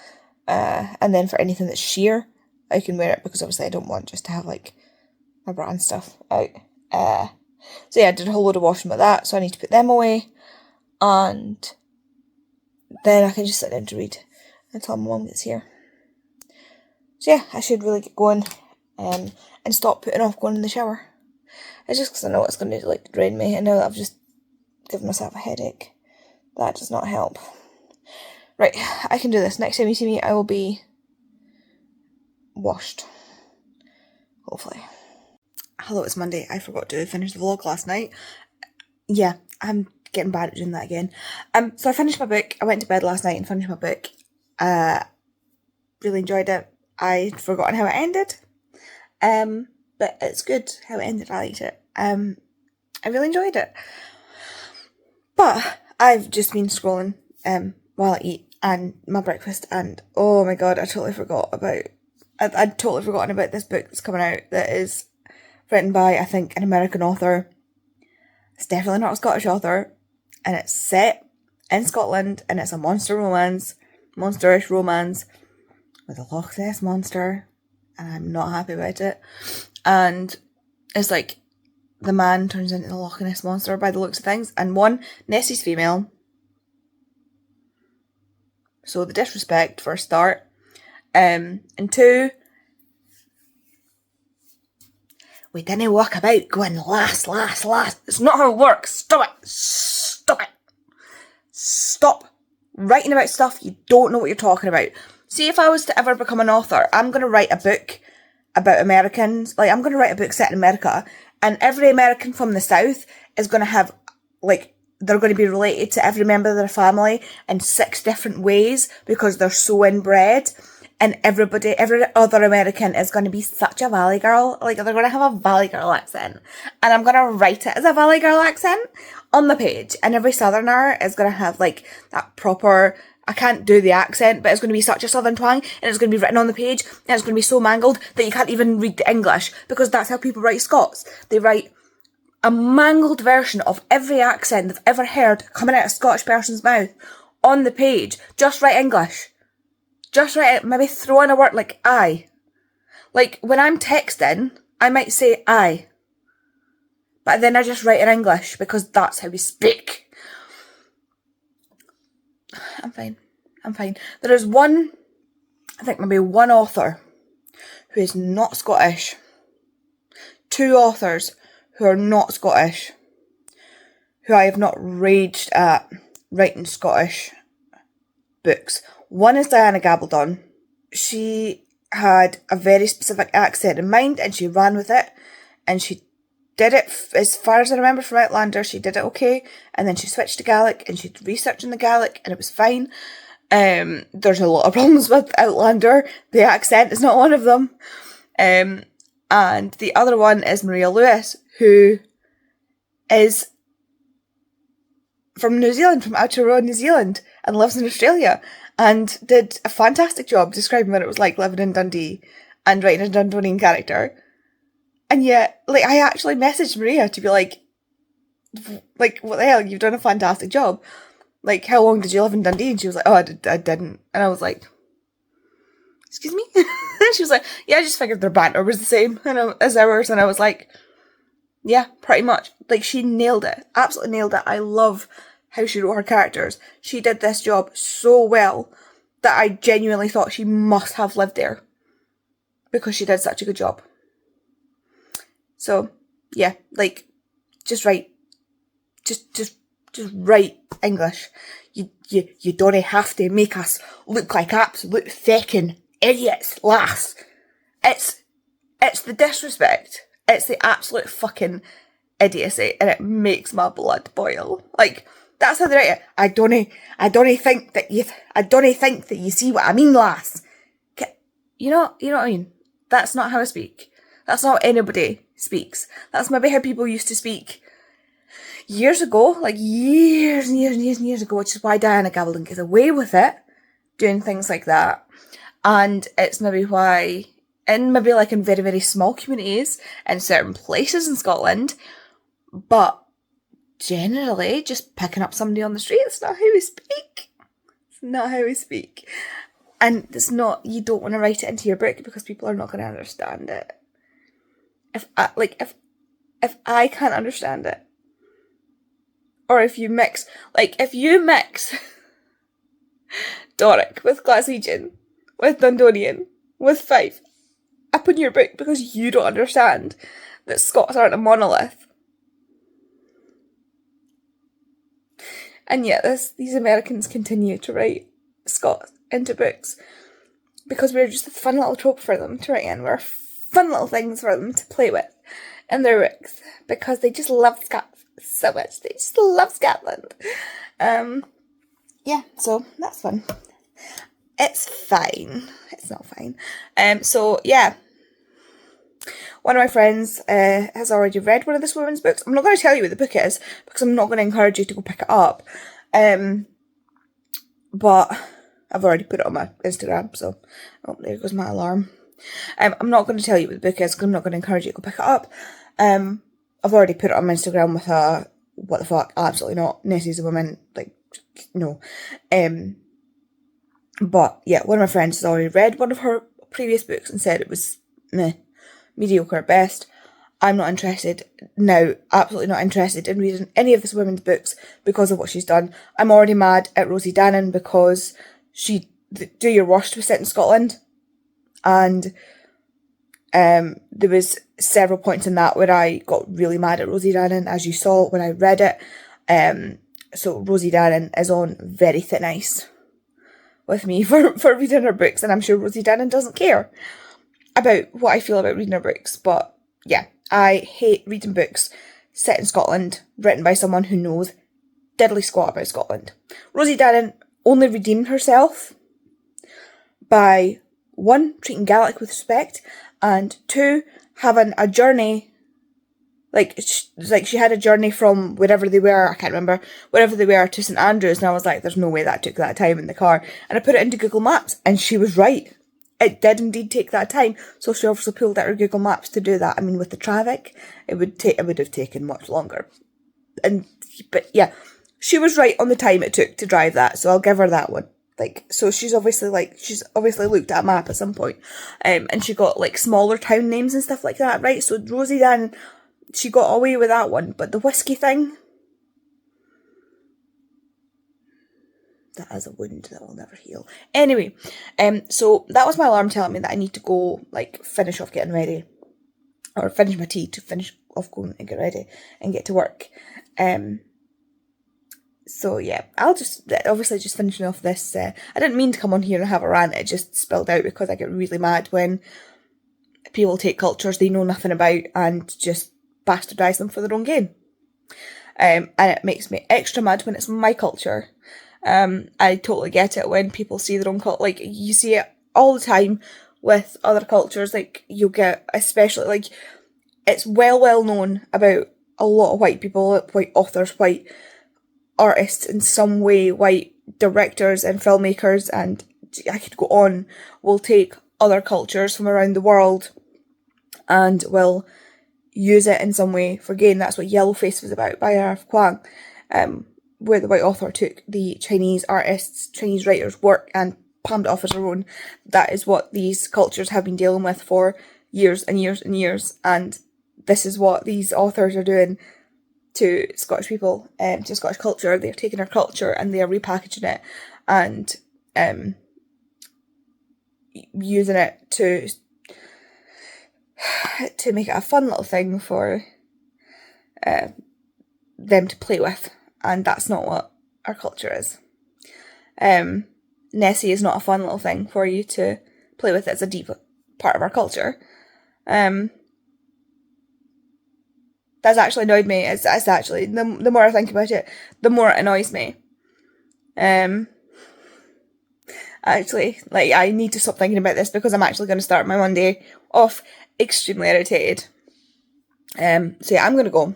And then for anything that's sheer, I can wear it because obviously I don't want just to have like my brand stuff out. So yeah, I did a whole load of washing with that, so I need to put them away. And then I can just sit down to read until my mum gets here. So yeah, I should really get going and stop putting off going in the shower. It's just because I know it's going to like drain me, and now that I've just given myself a headache, that does not help. Right, I can do this. Next time you see me, I will be washed. Hopefully. Hello, it's Monday. I forgot to finish the vlog last night. Yeah, I'm getting bad at doing that again. So I finished my book. I went to bed last night and finished my book. Really enjoyed it. I'd forgotten how it ended. But it's good how it ended. I liked it. I really enjoyed it. But I've just been scrolling while I eat and my breakfast, and oh my god, I'd totally forgotten about this book that's coming out that is written by, I think, an American author. It's definitely not a Scottish author, and it's set in Scotland, and it's a monsterish romance with a Loch Ness monster, and I'm not happy about it. And it's like the man turns into the Loch Ness monster by the looks of things, and one, Nessie's female, so the disrespect for a start, and two, we didn't walk about going last. It's not how it works. Stop it. Stop writing about stuff you don't know what you're talking about. See, if I was to ever become an author, I'm going to write a book about Americans. Like, I'm going to write a book set in America, and every American from the South is going to have, like, they're going to be related to every member of their family in 6 different ways because they're so inbred. And every other American is going to be such a Valley Girl. Like, they're going to have a Valley Girl accent. And I'm going to write it as a Valley Girl accent on the page. And every Southerner is going to have, like, that proper, I can't do the accent, but it's going to be such a Southern twang. And it's going to be written on the page. And it's going to be so mangled that you can't even read the English. Because that's how people write Scots. They write a mangled version of every accent they've ever heard coming out of a Scottish person's mouth on the page. Just write English. Just write it, maybe throw in a word like I. Like, when I'm texting, I might say I. But then I just write in English, because that's how we speak. I'm fine. There is one author who is not Scottish. 2 authors who are not Scottish, who I have not raged at writing Scottish books. One is Diana Gabaldon. She had a very specific accent in mind, and she ran with it, and she did it, as far as I remember from Outlander, she did it okay, and then she switched to Gaelic, and she did research in the Gaelic, and it was fine. There's a lot of problems with Outlander. The accent is not one of them. And the other one is Maria Lewis, who is from New Zealand, from Aotearoa, New Zealand, and lives in Australia, and did a fantastic job describing what it was like living in Dundee and writing a Dundonian character. And yet, like, I actually messaged Maria to be like, what the hell, you've done a fantastic job. Like, how long did you live in Dundee? And she was like, oh, I didn't. And I was like, excuse me? And she was like, yeah, I just figured their banter was the same as ours. And I was like, yeah, pretty much. Like, she nailed it. Absolutely nailed it. I love how she wrote her characters. She did this job so well that I genuinely thought she must have lived there, because she did such a good job. So, yeah, like, just write. Just write English. You don't have to make us look like absolute feckin' idiots, lass. It's the disrespect. It's the absolute fucking idiocy, and it makes my blood boil. Like, that's how they write it. I don't think that you see what I mean, lass. You know what I mean? That's not how I speak. That's not how anybody speaks. That's maybe how people used to speak years ago, like years ago, which is why Diana Gabaldon gets away with it, doing things like that. And it's maybe why, in very, very small communities in certain places in Scotland, but generally just picking up somebody on the street, it's not how we speak. It's not how we speak. And it's not, you don't want to write it into your book because people are not going to understand it. If I can't understand it, or if you mix Doric with Glaswegian, with Dundonian, with Fife up in your book because you don't understand that Scots aren't a monolith. And yet these Americans continue to write Scots into books because we're just a fun little trope for them to write in. We're fun little things for them to play with in their books because they just love Scots so much. They just love Scotland. Yeah, so that's fun. It's fine. It's not fine. So yeah. One of my friends has already read one of this woman's books. I'm not going to tell you what the book is because I'm not going to encourage you to go pick it up. But I've already put it on my Instagram, so there goes my alarm. I'm not going to tell you what the book is because I'm not going to encourage you to go pick it up. I've already put it on my Instagram with a what the fuck, absolutely not. Nessie's a woman, like, no. But yeah, one of my friends has already read one of her previous books and said it was mediocre at best. I'm not interested now, absolutely not interested in reading any of this woman's books because of what she's done. I'm already mad at Rosie Dannon because she Do Your Worst was set in Scotland, and there was several points in that where I got really mad at Rosie Dannon, as you saw when I read it. So Rosie Dannon is on very thin ice with me for reading her books, and I'm sure Rosie Dannon doesn't care about what I feel about reading her books. But yeah, I hate reading books set in Scotland, written by someone who knows diddly squat about Scotland. Rosie Dannon only redeemed herself by 1, treating Gaelic with respect, and 2, having a journey, she had a journey from wherever they were, I can't remember, wherever they were to St Andrews, and I was like, there's no way that took that time in the car. And I put it into Google Maps, and she was right. It did indeed take that time, so she obviously pulled out her Google Maps to do that. I mean, with the traffic, it would have taken much longer. But yeah, she was right on the time it took to drive that, so I'll give her that one. So she's obviously looked at a map at some point, and she got smaller town names and stuff like that, right? So Rosie Dannon, she got away with that one, but the whiskey thing, that is a wound that will never heal. Anyway, so that was my alarm telling me that I need to go, finish off getting ready. Or finish my tea to finish off going and get ready and get to work. So yeah, I'll just finishing off this. I didn't mean to come on here and have a rant, it just spilled out because I get really mad when people take cultures they know nothing about and just bastardise them for their own gain. And it makes me extra mad when it's my culture. I totally get it when people see their own culture. You see it all the time with other cultures. You'll get, especially, it's well known about a lot of white people, white authors, white artists in some way, white directors and filmmakers, and I could go on, will take other cultures from around the world and will use it in some way for gain. That's what Yellowface was about by R.F. Kuang, where the white author took the Chinese artists, Chinese writers' work and palmed it off as her own. That is what these cultures have been dealing with for years and years and years, and this is what these authors are doing to Scottish people, to Scottish culture. They're taking our culture and they are repackaging it and using it to make it a fun little thing for them to play with, and that's not what our culture is. Nessie is not a fun little thing for you to play with. It's a deep part of our culture. That's actually annoyed me. It's actually, the more I think about it, the more it annoys me. Actually, I need to stop thinking about this because I'm actually going to start my Monday off extremely irritated. So yeah, I'm going to go.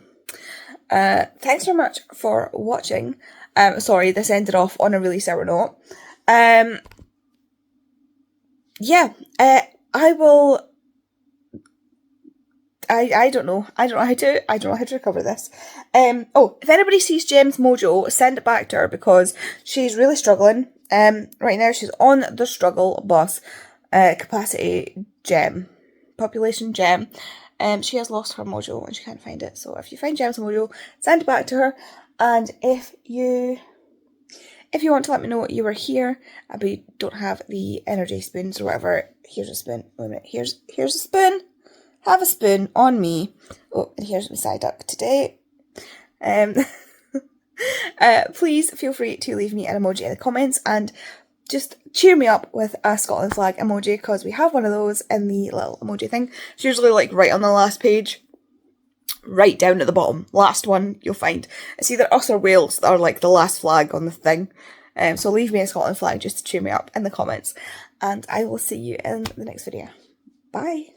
Thanks very much for watching. Sorry, this ended off on a really sour note. Yeah, I will... I don't know how to recover this. If anybody sees Jem's mojo, send it back to her because she's really struggling. Right now she's on the struggle bus, capacity gem, population gem. She has lost her mojo and she can't find it. So if you find Gem's mojo, send it back to her. And if you want to let me know you were here, but you don't have the energy spoons or whatever, here's a spoon. Wait a minute, here's a spoon. Have a spoon on me. Oh, and here's my side duck today. Please feel free to leave me an emoji in the comments and just cheer me up with a Scotland flag emoji, because we have one of those in the little emoji thing. It's usually like right on the last page, right down at the bottom. Last one you'll find. It's either us or Wales that are like the last flag on the thing. So leave me a Scotland flag just to cheer me up in the comments. And I will see you in the next video. Bye.